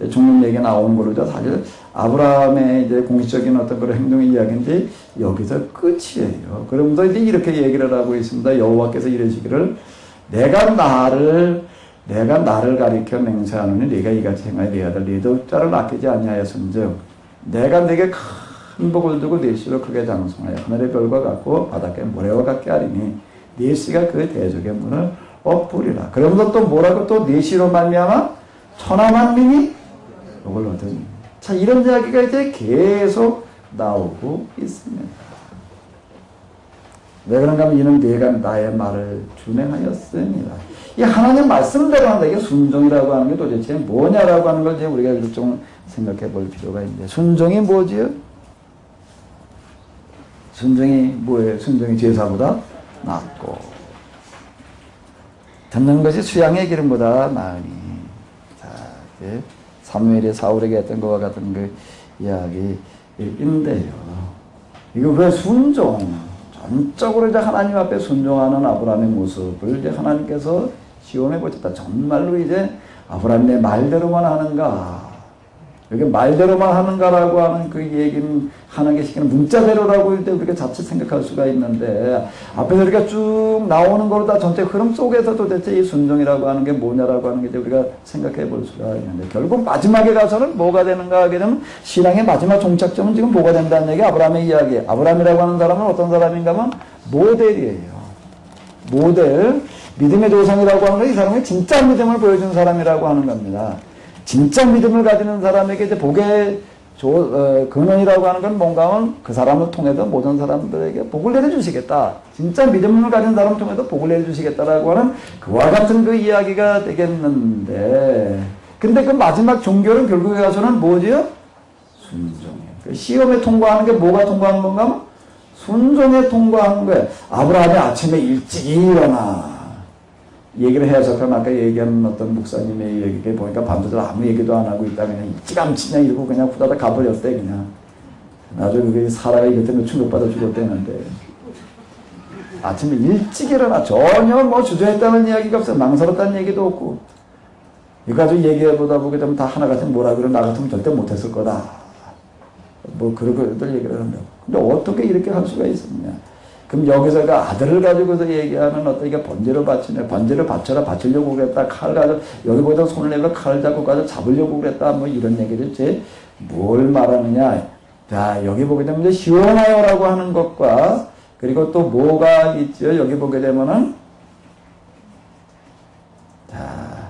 죽는 얘기 나오는 거로죠. 사실 아브라함의 이제 공식적인 어떤 그런 행동의 이야기인데 여기서 끝이에요. 그러면서 이제 이렇게 얘기를 하고 있습니다. 여호와께서 이러시기를 내가 나를 가리켜 맹세하노니 네가 이같이 행하여 네 아들 네 독자를 아끼지 아니하였은즉 내가 네게 큰 복을 두고 네 씨로 크게 장성하여 하늘의 별과 같고 바닷가의 모래와 같게 하리니 네 씨가 그 대적의 문을 엎으리라. 그러면서 또 뭐라고 또 네 씨로 말미암아 천하만민이 복을 얻으니. 자, 이런 이야기가 이제 계속 나오고 있습니다. 왜 그런가 하면 이는 네가 나의 말을 준행하였습니다. 이 하나님 말씀대로 한다. 이게 순종이라고 하는 게 도대체 뭐냐라고 하는 걸 이제 우리가 좀 생각해 볼 필요가 있는데, 순종이 뭐지요? 순종이 뭐예요? 순종이 제사보다 낫고 듣는 것이 수양의 기름보다 나으니. 자, 사무엘이 사울에게 했던 것과 같은 그 이야기인데요. 이거 왜 순종? 전적으로 이제 하나님 앞에 순종하는 아브라함의 모습을 이제 하나님께서 시험해 보셨다. 정말로 이제 아브라함이 내 말대로만 하는가? 여기 말대로만 하는가라고 하는 그 얘기는 하는 게 시키는 문자대로라고 이제 우리가 자칫 생각할 수가 있는데, 앞에서 우리가 쭉 나오는 거로 다 전체 흐름 속에서 도대체 이 순종이라고 하는 게 뭐냐라고 하는 게 이제 우리가 생각해 볼 수가 있는데, 결국 마지막에 가서는 뭐가 되는가 하게 되면 신앙의 마지막 종착점은 지금 뭐가 된다는 얘기, 아브라함의 이야기. 아브라함이라고 하는 사람은 어떤 사람인가 하면 모델이에요. 모델. 믿음의 조상이라고 하는 건 이 사람이 진짜 믿음을 보여준 사람이라고 하는 겁니다. 진짜 믿음을 가지는 사람에게 이제 복의 근원이라고 하는 건 뭔가 하면 그 사람을 통해서 모든 사람들에게 복을 내려주시겠다. 진짜 믿음을 가진 사람을 통해서 복을 내려주시겠다라고 하는 그와 같은 그 이야기가 되겠는데, 근데 그 마지막 종결은 결국에 가서는 뭐지요? 순종이에요. 그 시험에 통과하는 게 뭐가 통과하는 건가 하면 순종에 통과하는 거예요. 아브라함이 아침에 일찍 일어나. 얘기를 해석하면 아까 얘기하는 어떤 목사님의 얘기에 보니까 밤새도록 아무 얘기도 안 하고 있다. 그냥 일찌감치 그냥 이러고 그냥 후다닥 가버렸대, 그냥. 나중에 그게 사람이 이것 때문에 충격받아 죽었대는데. 아침에 일찍 일어나. 전혀 뭐 주저했다는 이야기가 없어요. 망설였다는 얘기도 없고. 이거 가지고 얘기해보다 보게 되면 다 하나같이 뭐라 그래. 나 같으면 절대 못했을 거다. 뭐 그러고들 얘기를 합니다. 근데 어떻게 이렇게 할 수가 있었냐. 그럼 여기서가 아들을 가지고서 얘기하는 어떤 이게 번제를 바치네. 번제를 바쳐라, 바치려고 그랬다. 칼 가지고, 여기 보다 손을 내면 칼을 잡고 가서 잡으려고 그랬다. 뭐 이런 얘기를 제 뭘 말하느냐. 자, 여기 보게 되면 이제 시원하여라고 하는 것과, 그리고 또 뭐가 있죠. 여기 보게 되면은, 자,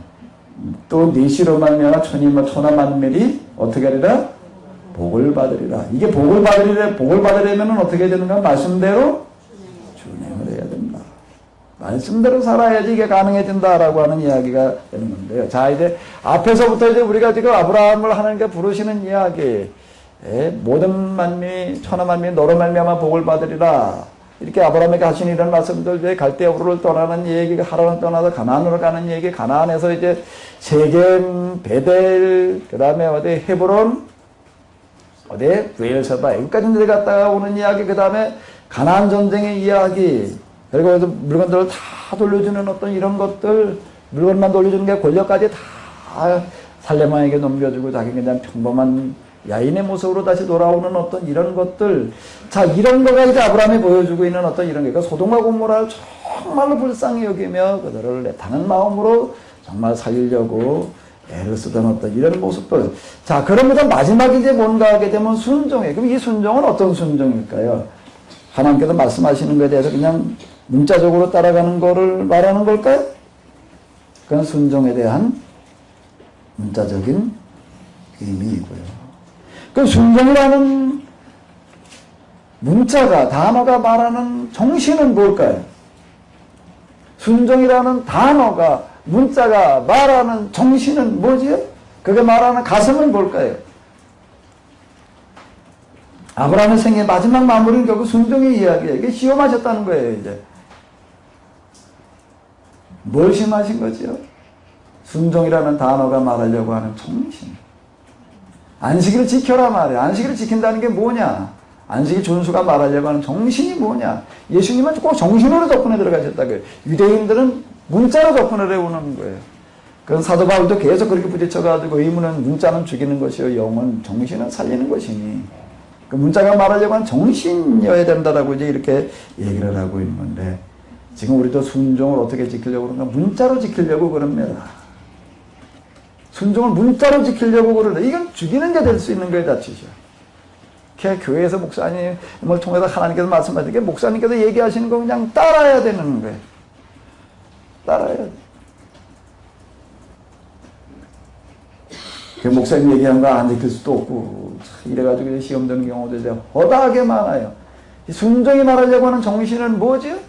또 니시로 말미암아 천하만민이 어떻게 하리라? 복을 받으리라. 이게 복을 받으려면 어떻게 되는가? 말씀대로 준행을 해야 된다. 말씀대로 살아야지 이게 가능해진다라고 하는 이야기가 되는 건데요. 자, 이제 앞에서부터 이제 우리가 지금 아브라함을 하나님께 부르시는 이야기, 모든 만민이 천하만민이 너로 말미암아 복을 받으리라. 이렇게 아브라함에게 하신 이런 말씀들, 이제 갈대우르를 떠나는 얘기가 하란을 떠나서 가나안으로 가는 얘기, 가나안에서 이제 세겜, 베델, 그 다음에 어디 헤브론, 어디 브엘세바, 여기까지 내려갔다가 오는 이야기, 그 다음에 가나안 전쟁의 이야기, 그리고 물건들을 다 돌려주는 어떤 이런 것들, 물건만 돌려주는 게 권력까지 다 살레마에게 넘겨주고 자기 그냥 평범한 야인의 모습으로 다시 돌아오는 어떤 이런 것들. 자, 이런 거가 이제 아브라함이 보여주고 있는 어떤 이런 게, 소돔과 고모라를 정말로 불쌍히 여기며 그들을 애타는 마음으로 정말 살리려고 애를 쓰던 어떤 이런 모습들. 자, 그러면서 마지막에 이제 뭔가 하게 되면 순종이에요. 그럼 이 순종은 어떤 순종일까요? 하나님께서 말씀하시는 것에 대해서 그냥 문자적으로 따라가는 거를 말하는 걸까요? 그건 순종에 대한 문자적인 의미이고요. 그 순종이라는 문자가, 단어가 말하는 정신은 뭘까요? 순종이라는 단어가, 문자가 말하는 정신은 뭐지요? 그게 말하는 가슴은 뭘까요? 아브라함의 생애 마지막 마무리는 결국 순종의 이야기예요. 이게 시험하셨다는 거예요, 이제. 뭘 시험하신 거지요? 순종이라는 단어가 말하려고 하는 정신. 안식일을 지켜라 말이에요. 안식일을 지킨다는 게 뭐냐? 안식일 준수가 말하려고 하는 정신이 뭐냐? 예수님은 꼭 정신으로 접근해 들어가셨다고요. 유대인들은 문자로 접근을 해오는 거예요. 그런 사도 바울도 계속 그렇게 부딪혀가지고 의문은 문자는 죽이는 것이요 영은 정신은 살리는 것이니 그 문자가 말하려고 하는 정신이어야 된다라고 이제 이렇게 얘기를 하고 있는 건데 지금 우리도 순종을 어떻게 지키려고 그런가? 문자로 지키려고 그럽니다. 순종을 문자로 지키려고 그러는데 이건 죽이는 게 될 수 있는 거예요, 자칫이요. 교회에서 목사님을 통해서 하나님께서 말씀하시는 게 목사님께서 얘기하시는 거 그냥 따라야 되는 거예요. 따라야 돼. 그 목사님 얘기하는 거 안 지킬 수도 없고 이래가지고 시험 드는 경우도 이제 허다하게 많아요. 순종이 말하려고 하는 정신은 뭐죠?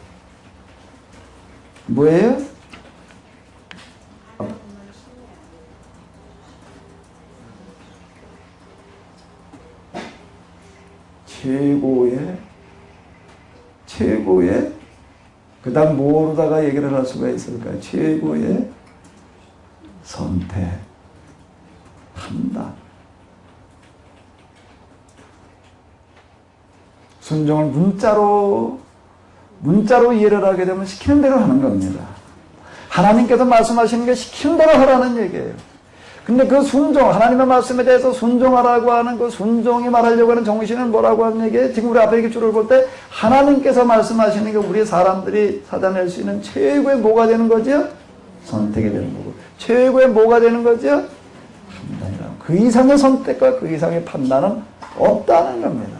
뭐예요? 최고의 그 다음 뭐로다가 얘기를 할 수가 있을까요? 최고의 선택 한다. 순종을 문자로 이해를 하게 되면 시키는 대로 하는 겁니다. 하나님께서 말씀하시는 게 시키는 대로 하라는 얘기예요. 근데 그 순종, 하나님의 말씀에 대해서 순종하라고 하는 그 순종이 말하려고 하는 정신은 뭐라고 하는 얘기예요? 지금 우리 앞에 이렇게 줄을 볼 때 하나님께서 말씀하시는 게 우리 사람들이 찾아낼 수 있는 최고의 뭐가 되는 거죠? 선택이 되는 거고. 최고의 뭐가 되는 거죠? 판단이라고. 그 이상의 선택과 그 이상의 판단은 없다는 겁니다.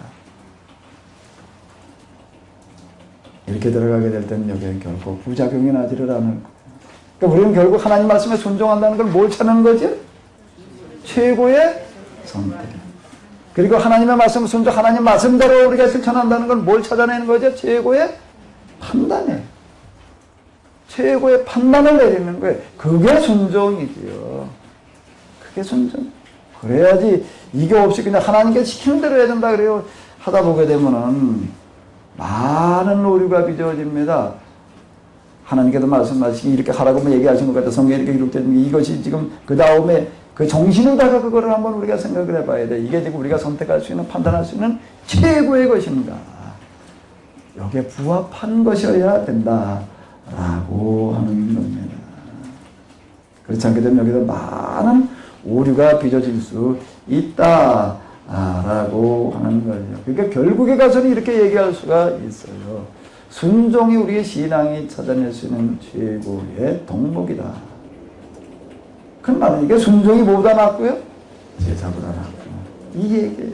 이렇게 들어가게 될 때는 여기에 결코 부작용이 나지를 않을 거예요. 그러니까 우리는 결국 하나님 말씀에 순종한다는 걸 뭘 찾는 거지? 최고의 선택. 그리고 하나님의 말씀 순종, 하나님 말씀대로 우리가 실천한다는 걸 뭘 찾아내는 거죠? 최고의 판단이에요. 최고의 판단을 내리는 거예요. 그게 순종이지요. 그게 순종. 그래야지 이게 없이 그냥 하나님께 시키는 대로 해야 된다 그래요. 하다 보게 되면은 많은 오류가 빚어집니다. 하나님께서 말씀하시기 이렇게 하라고 얘기하신 것 같아. 성경에 이렇게 기록되는 게 이것이 지금 그 다음에 그 정신에다가 그거를 한번 우리가 생각을 해봐야 돼. 이게 지금 우리가 선택할 수 있는, 판단할 수 있는 최고의 것인가. 여기에 부합한 것이어야 된다라고 하는 겁니다. 그렇지 않게 되면 여기서 많은 오류가 빚어질 수 있다라고 하는 거죠. 그러니까 결국에 가서는 이렇게 얘기할 수가 있어요. 순종이 우리의 신앙이 찾아낼 수 있는 최고의 덕목이다. 그 말은 이게 순종이 뭐보다 낫고요? 제사보다 낫고. 이 얘기예요.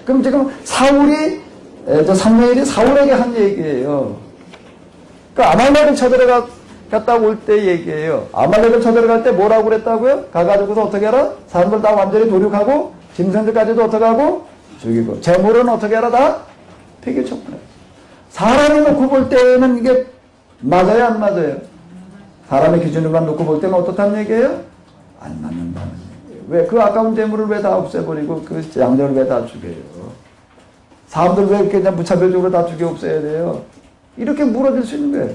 그럼 지금 삼무엘이 사울에게 한 얘기예요. 그 아말렉을 쳐들어갔다 올 때 얘기예요. 아말렉을 쳐들어갈 때 뭐라고 그랬다고요? 가가지고서 어떻게 하라? 사람들 다 완전히 도륙하고 짐승들까지도 어떻게 하고? 죽이고. 재물은 어떻게 하라? 다 폐기 처분해. 사람이 놓고 볼 때는 이게 맞아요, 안 맞아요? 사람의 기준으로만 놓고 볼 때는 어떻다는 얘기예요? 안 맞는다는 얘기예요. 왜? 그 아까운 재물을 왜 다 없애버리고 그 양들을 왜 다 죽여요? 사람들 왜 이렇게 그냥 무차별적으로 다 죽여 없애야 돼요? 이렇게 물어질 수 있는 거예요.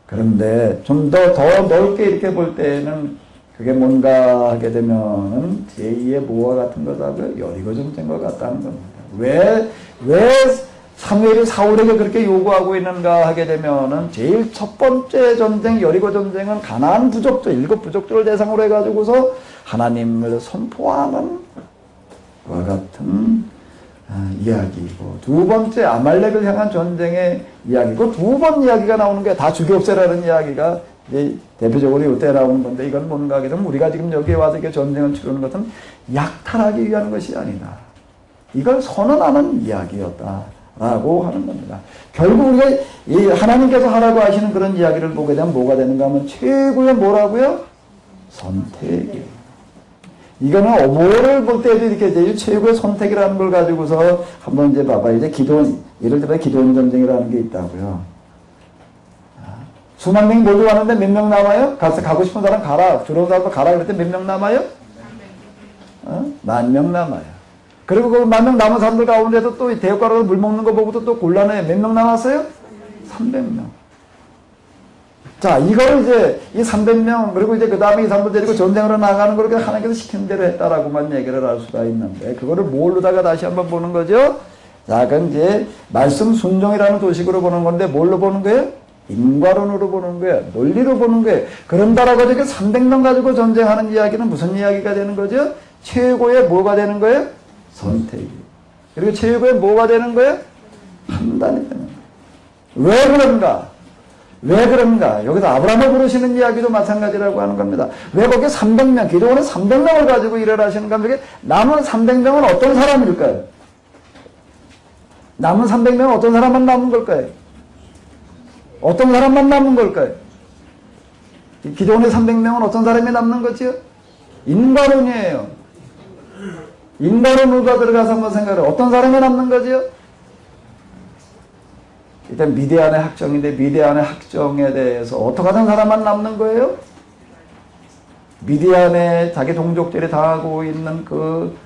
그런데 좀 더 넓게 이렇게 볼 때는 그게 뭔가 하게 되면은 제2의 모와 같은 거다고요? 여리고 전쟁과 같다는 겁니다. 왜 사무엘이 사울에게 그렇게 요구하고 있는가 하게 되면은 제일 첫 번째 전쟁, 여리고 전쟁은 가나안 부족들, 7 부족들을 대상으로 해가지고서 하나님을 선포하는 것 같은 이야기고, 두 번째 아말렉을 향한 전쟁의 이야기고, 두 번 이야기가 나오는 게 다 죽여 없애라는 이야기가 이제 대표적으로 이때 나오는 건데, 이건 뭔가 하게 되면 우리가 지금 여기에 와서 이렇게 전쟁을 치르는 것은 약탈하기 위한 것이 아니다. 이걸 선언하는 이야기였다. 라고 하는 겁니다. 결국 우리가 이 하나님께서 하라고 하시는 그런 이야기를 보게 되면 뭐가 되는가 하면 최고의 뭐라고요? 선택이에요. 이거는 뭐를 볼 때도 이렇게 제일 최고의 선택이라는 걸 가지고서 한번 이제 봐봐. 이제 예를 들어 기도원 전쟁이라는 게 있다고요. 수만 명이 몰려가는데 몇 명 남아요? 가고 싶은 사람 가라. 들어온 사람 가라. 그럴 때 몇 명 남아요? 10,000명 남아요. 그리고 그 10,000명 남은 사람들 가운데서 또 대역가로 물 먹는 거 보고도 또 곤란해. 몇 명 남았어요? 300명. 자, 이거를 이제 이 300명, 그리고 이제 그 다음에 이 사람들 데리고 전쟁으로 나가는 걸 하나님께서 시킨 대로 했다라고만 얘기를 할 수가 있는데, 그거를 뭘로다가 다시 한번 보는 거죠? 자, 그럼 이제 말씀 순종이라는 도식으로 보는 건데 뭘로 보는 거예요? 인과론으로 보는 거예요. 논리로 보는 거예요. 그런다라고 이렇게 300명 가지고 전쟁하는 이야기는 무슨 이야기가 되는 거죠? 최고의 뭐가 되는 거예요? 선택이. 그리고 최고의 뭐가 되는 거예요? 판단이 되는 거예요. 왜 그런가? 왜 그런가? 여기서 아브라함을 부르시는 이야기도 마찬가지라고 하는 겁니다. 왜 거기에 300명, 기도원은 300명을 가지고 일을 하시는 겁니까? 남은 300명은 어떤 사람일까요? 남은 300명은 어떤 사람만 남은 걸까요? 어떤 사람만 남은 걸까요? 기도원의 300명은 어떤 사람이 남는 거지요? 인과론이에요. 인과론으로 들어가서 한번 생각해. 어떤 사람이 남는 거지요? 일단 미디안의 학정인데 미디안의 학정에 대해서 어떻게 하던 사람만 남는 거예요? 미디안의 자기 동족들이 당하고 있는 그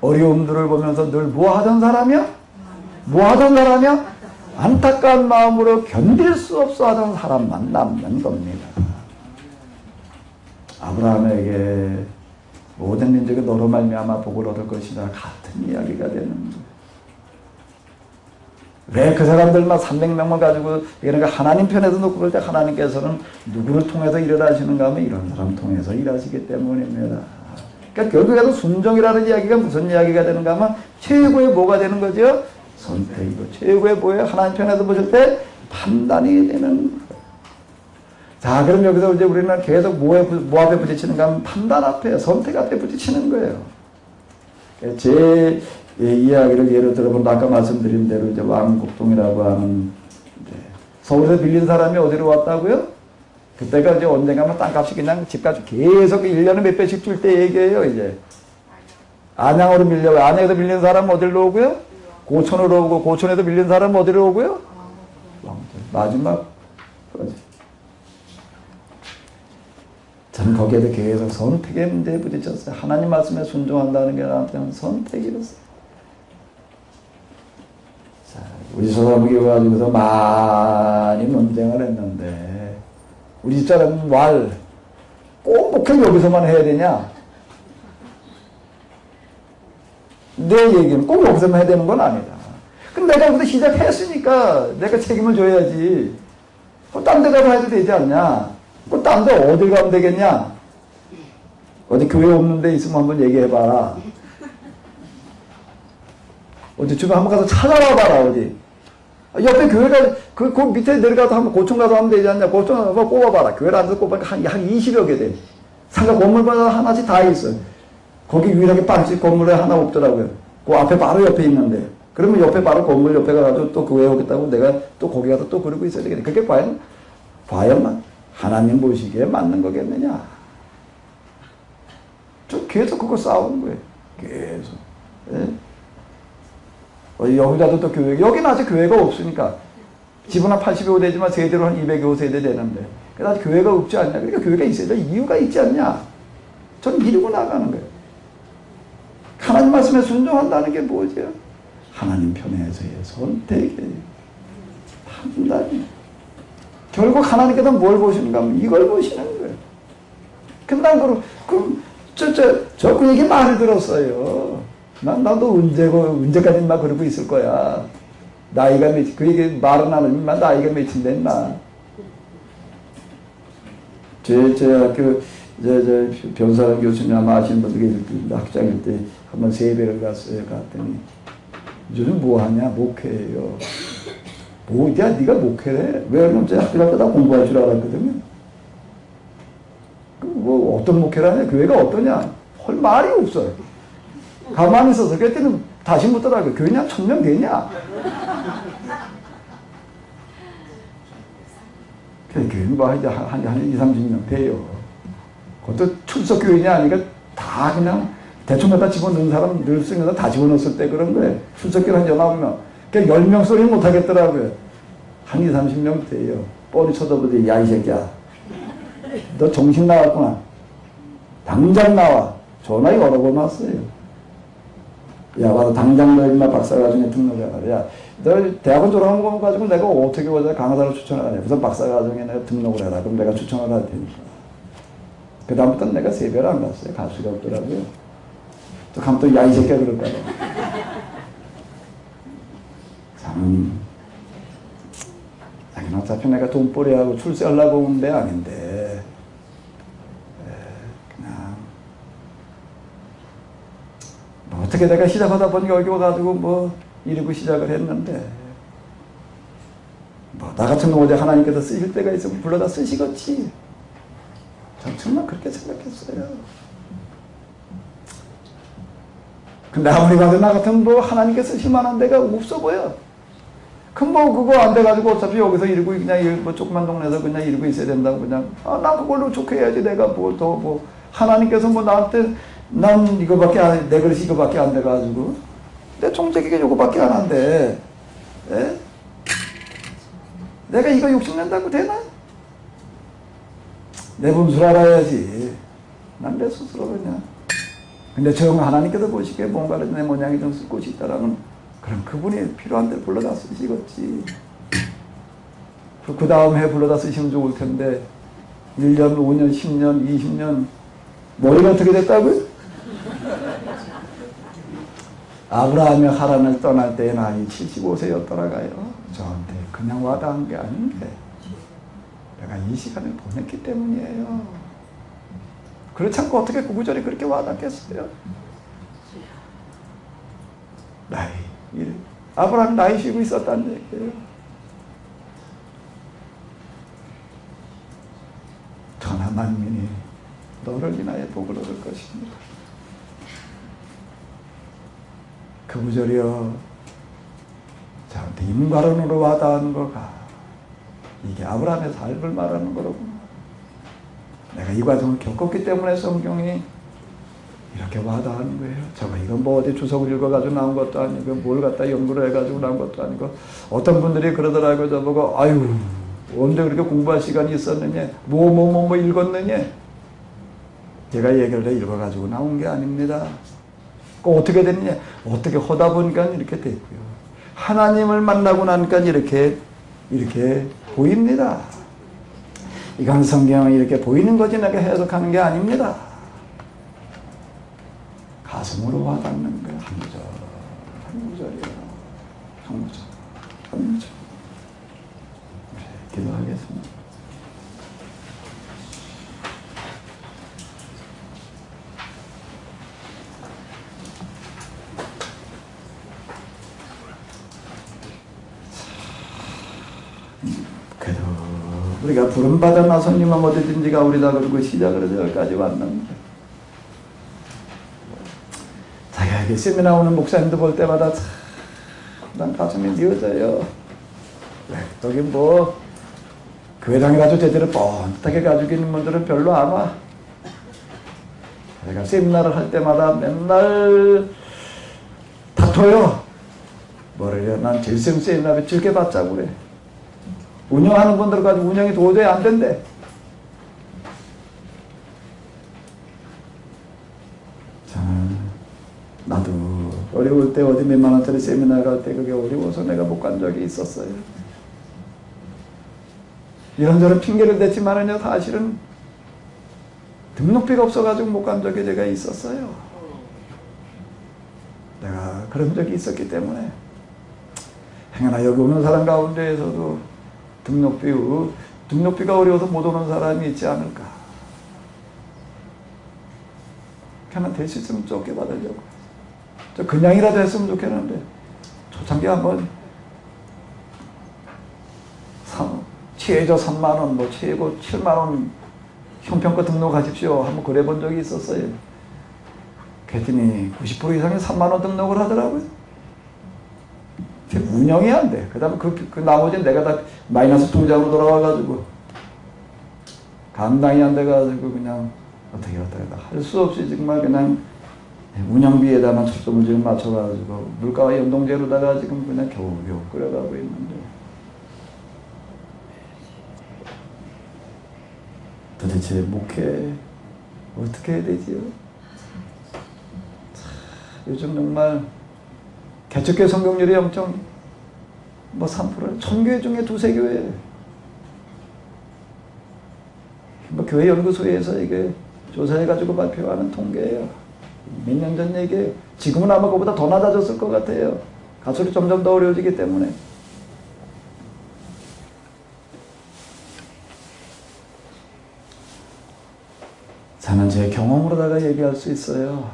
어려움들을 보면서 늘 뭐 하던 사람이야? 뭐 하던 사람이야? 안타까운 마음으로 견딜 수 없어 하던 사람만 남는 겁니다. 아브라함에게 모든 민족이 너로 말미암아 복을 얻을 것이다 같은 이야기가 되는 거예요. 왜 그 사람들만 300명만 가지고 그러니까 하나님 편에서 놓고 그럴 때 하나님께서는 누구를 통해서 일을 하시는가 하면 이런 사람 통해서 일하시기 때문입니다. 그러니까 결국에도 순종이라는 이야기가 무슨 이야기가 되는가 하면 최고의 뭐가 되는 거죠? 선택이고 최고의 뭐예요? 하나님 편에서 보실 때 판단이 되는 거예요. 자, 그럼 여기서 이제 우리는 계속 뭐 앞에 부딪히는가 하면 판단 앞에, 선택 앞에 부딪히는 거예요. 제 이야기를 예를 들어보면 아까 말씀드린 대로 이제 왕곡동이라고 하는 서울에서 빌린 사람이 어디로 왔다고요? 그때가 이제 언젠가면 땅값이 그냥 집값이 계속 1년에 몇 배씩 줄 때 얘기예요, 이제. 안양으로 밀려요. 안양에서 밀린 사람은 어디로 오고요? 고촌으로 오고, 고촌에서 밀린 사람은 어디로 오고요? 마지막, 저는 거기에도 계속 선택의 문제에 부딪혔어요. 하나님 말씀에 순종한다는 게 나한테는 선택이었어요. 자, 우리 소사무교 가지고서 많이 논쟁을 했는데, 우리 집사람은 꼭 목회 여기서만 해야 되냐? 내 얘기는 꼭 여기서만 해야 되는 건 아니다. 그럼 내가 여기서 시작했으니까 내가 책임을 져야지. 딴 데 가서 해도 되지 않냐? 딴 데 어딜 가면 되겠냐? 어디 교회 없는 데 있으면 한번 얘기해봐라. 어디 주변 한번 가서 찾아봐봐라, 어디. 옆에 교회가, 그 밑에 내려가서 한번 고촌 가서 하면 되지 않냐? 고촌 한번 꼽아봐라. 교회를 앉아서 꼽으니까 한 20여 개 돼. 상가 건물마다 하나씩 다 있어. 거기 유일하게 빵집 건물에 하나 없더라고요. 그 앞에 바로 옆에 있는데. 그러면 옆에 바로 건물 옆에 가가지고 또 교회 오겠다고 내가 또 거기 가서 또 그러고 있어야 되겠네. 그게 과연 하나님 보시기에 맞는 거겠느냐? 저 계속 그거 싸우는 거예요. 계속. 예? 여기다도 또 교회, 여기는 아직 교회가 없으니까. 집은 한 85대지만 세대로 한 205세대 되는데. 그래서 아직 교회가 없지 않냐? 그러니까 교회가 있어야 될 이유가 있지 않냐? 전 이루고 나가는 거예요. 하나님 말씀에 순종한다는 게 뭐죠? 하나님 편에서의 선택이에요. 판단이에요. 결국 하나님께서 뭘 보시는가 하면 이걸 보시는 거예요. 근데 난 그 얘기 많이 들었어요. 나도 언제까지 막 그러고 있을 거야. 나이가 몇이, 그 얘기 말은 안 하지만 나이가 몇인데, 임마. 제 학교, 변사람 교수님 아마 아시는 분들 계실 텐데, 학장일 때 한번 세배를 갔어요. 갔더니, 요즘 뭐 하냐? 목회예요. 야, 네가 목회래? 왜 그러면 제 학교 갈 때 다 공부할 줄 알았거든요. 뭐, 어떤 목회를 하냐? 교회가 어떠냐? 할 말이 없어요. 가만히 있어서, 그때는 다시 묻더라고요. 교회냐? 1000명 되냐? 교회는 뭐, 한 20-30명 돼요. 그것도 출석교회냐? 아니까 다 그냥 대충 갖다 집어넣는 사람 늘 쓰는 거 다 집어넣었을 때 그런 거예요. 출석교회 한 9명. 그러니까 10명 소리는 못 하겠더라고요. 한 20-30명 돼요. 뻔히 쳐다보더니, 야, 이 새끼야. 너 정신 나갔구나. 당장 나와. 전화 여러 번 왔어요. 야, 와서 당장 너 인마 박사과정에 등록해라. 야, 너 대학원 졸업한 거 가지고 내가 어떻게 보자 강사로 추천을 하냐. 그래서 박사과정에 내가 등록을 해라. 그럼 내가 추천을 할 테니까. 그다음부터는 내가 세배를 안 갔어요. 갈 수가 없더라고요. 또 가면 또 야, 이 새끼야 그럴까봐. 참, 자기는 어차피 내가 돈벌이하고 출세하려고 온 데 아닌데, 그냥, 뭐 어떻게 내가 시작하다 보니까 여기 와가지고 뭐, 이러고 시작을 했는데, 뭐, 나 같은 놈 어디 하나님께서 쓰실 때가 있으면 불러다 쓰시겠지. 전 정말 그렇게 생각했어요. 근데 아무리 봐도 나 같으면 뭐 하나님께서 쓰실 만한 데가 없어 보여. 그럼 뭐 그거 안 돼가지고 어차피 여기서 이러고 그냥 뭐 조그만 동네에서 그냥 이러고 있어야 된다고 그냥 나 그걸로 좋게 해야지 내가 뭐 더 뭐 하나님께서 뭐 나한테 난 이거밖에 안 내 그릇이 이거밖에 안 돼가지고 내 총책이게 이거밖에 안 한데 에? 내가 이거 욕심낸다고 되나? 내 분수를 알아야지. 난 내 스스로 그냥. 근데 정 하나님께서 보시기에 뭔가를 내 모양이 좀 쓸 곳이 있다라면 그럼 그분이 필요한 데 불러다 쓰시겠지. 그 다음 해 불러다 쓰시면 좋을 텐데 1년, 5년, 10년, 20년 머리가 어떻게 됐다고요? 아브라함이 하란을 떠날 때의 나이 75세였더라가요. 저한테 그냥 와닿은 게 아닌데 내가 이 시간을 보냈기 때문이에요. 그렇지 않고 어떻게 그 구절이 그렇게 와닿겠어요? 나이, 아브라함이 나이 쉬고 있었다는 얘기예요. 천하 만민이 너를 인하여 복을 얻을 것입니다. 그 구절이요, 저한테 임가론으로 와닿은 거가 이게 아브라함의 삶을 말하는 거로구나. 내가 이 과정을 겪었기 때문에 성경이 이렇게 와닿는 거예요. 저거 이건 뭐 어디 주석을 읽어가지고 나온 것도 아니고 뭘 갖다 연구를 해가지고 나온 것도 아니고 어떤 분들이 그러더라고요. 저보고 아유 언제 그렇게 공부할 시간이 있었느냐 뭐 읽었느냐. 제가 얘기를 해 읽어가지고 나온 게 아닙니다. 꼭 어떻게 됐느냐 어떻게 하다 보니까 이렇게 됐고요. 하나님을 만나고 나니까 이렇게 보입니다. 이건 성경은 이렇게 보이는 거지 내가 해석하는 게 아닙니다. 가슴으로 와닿는 거예요. 한 구절, 한 구절이에요. 한 구절, 한 구절. 네, 기도하겠습니다. 그래도 우리가 부름받은 나선님은 어디든지가 우리다 그러고 시작을 해서 여기까지 왔는데 자기에게 세미나 오는 목사님도 볼 때마다 참 난 가슴이 미어져요. 여기 뭐 교회당에 가지고 제대로 뻔하게 가지고 있는 분들은 별로 안 와. 제가 세미나를 할 때마다 맨날 다퉈요. 뭐래요? 난 질성 세미나를 즐겨봤자고 그래. 운영하는 분들 가지고 운영이 도저히 안 된대. 자, 나도 어려울 때 어디 몇만 원짜리 세미나 갈 때 그게 어려워서 내가 못 간 적이 있었어요. 이런저런 핑계를 댔지만은요, 사실은 등록비가 없어가지고 못 간 적이 제가 있었어요. 내가 그런 적이 있었기 때문에. 행여나 여기 오는 사람 가운데에서도 등록비가 어려워서 못 오는 사람이 있지 않을까. 그냥 될 수 있으면 적게 받으려고. 저 그냥이라도 했으면 좋겠는데 초창기 한번 최저 3만원, 뭐 최고 7만원 형평가 등록하십시오. 한번 그래 본 적이 있었어요. 그랬더니 90% 이상이 3만원 등록을 하더라고요. 운영이 안 돼. 그 다음에 그 나머지는 내가 다 마이너스 통장으로 돌아와가지고 감당이 안 돼가지고 그냥 어떻게 할 수 없이 정말 그냥 운영비에다만 초점을 지금 맞춰가지고 물가와 연동제로다가 지금 그냥 겨우겨우 끌어가고 있는데 도대체 목회 어떻게 해야 되지요? 요즘 정말 개척교회 성공률이 엄청 3%, 1000교회 중에 2~3교회. 교회 연구소에서 이게 조사해가지고 발표하는 통계예요. 몇 년 전 얘기예요. 지금은 아마 그보다 더 낮아졌을 것 같아요. 갈수록 점점 더 어려워지기 때문에. 저는 제 경험으로다가 얘기할 수 있어요.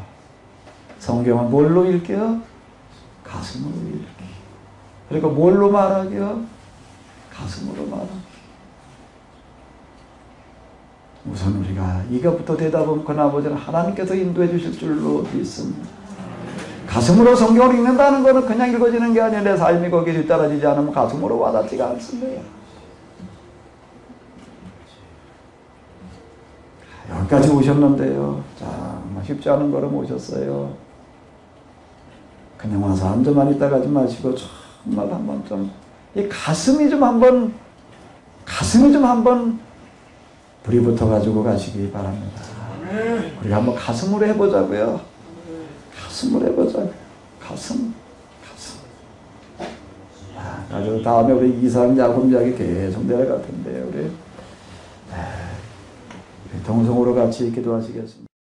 성경은 뭘로 읽게요? 가슴으로 읽기. 그리고 뭘로 말하게요? 가슴으로 말하기. 우선 우리가 이것부터 대답은 그나보다는 하나님께서 인도해 주실 줄로 믿습니다. 가슴으로 성경을 읽는다는 것은 그냥 읽어지는 게 아니라 내 삶이 거기에 뒤따라지지 않으면 가슴으로 와닿지가 않습니다. 여기까지 오셨는데요. 정말 쉽지 않은 걸음 오셨어요. 그냥 와서 앉아만 있다 가지 마시고 정말 한번 좀 이 가슴이 좀 한번 불이 붙어가지고 가시기 바랍니다. 우리가 한번 가슴으로 해보자고요. 가슴으로 해보자고요. 가슴. 아주 다음에 우리 이상 야곱 이야기 계속 내려갈 텐데요. 우리 동성으로 같이 기도하시겠습니다.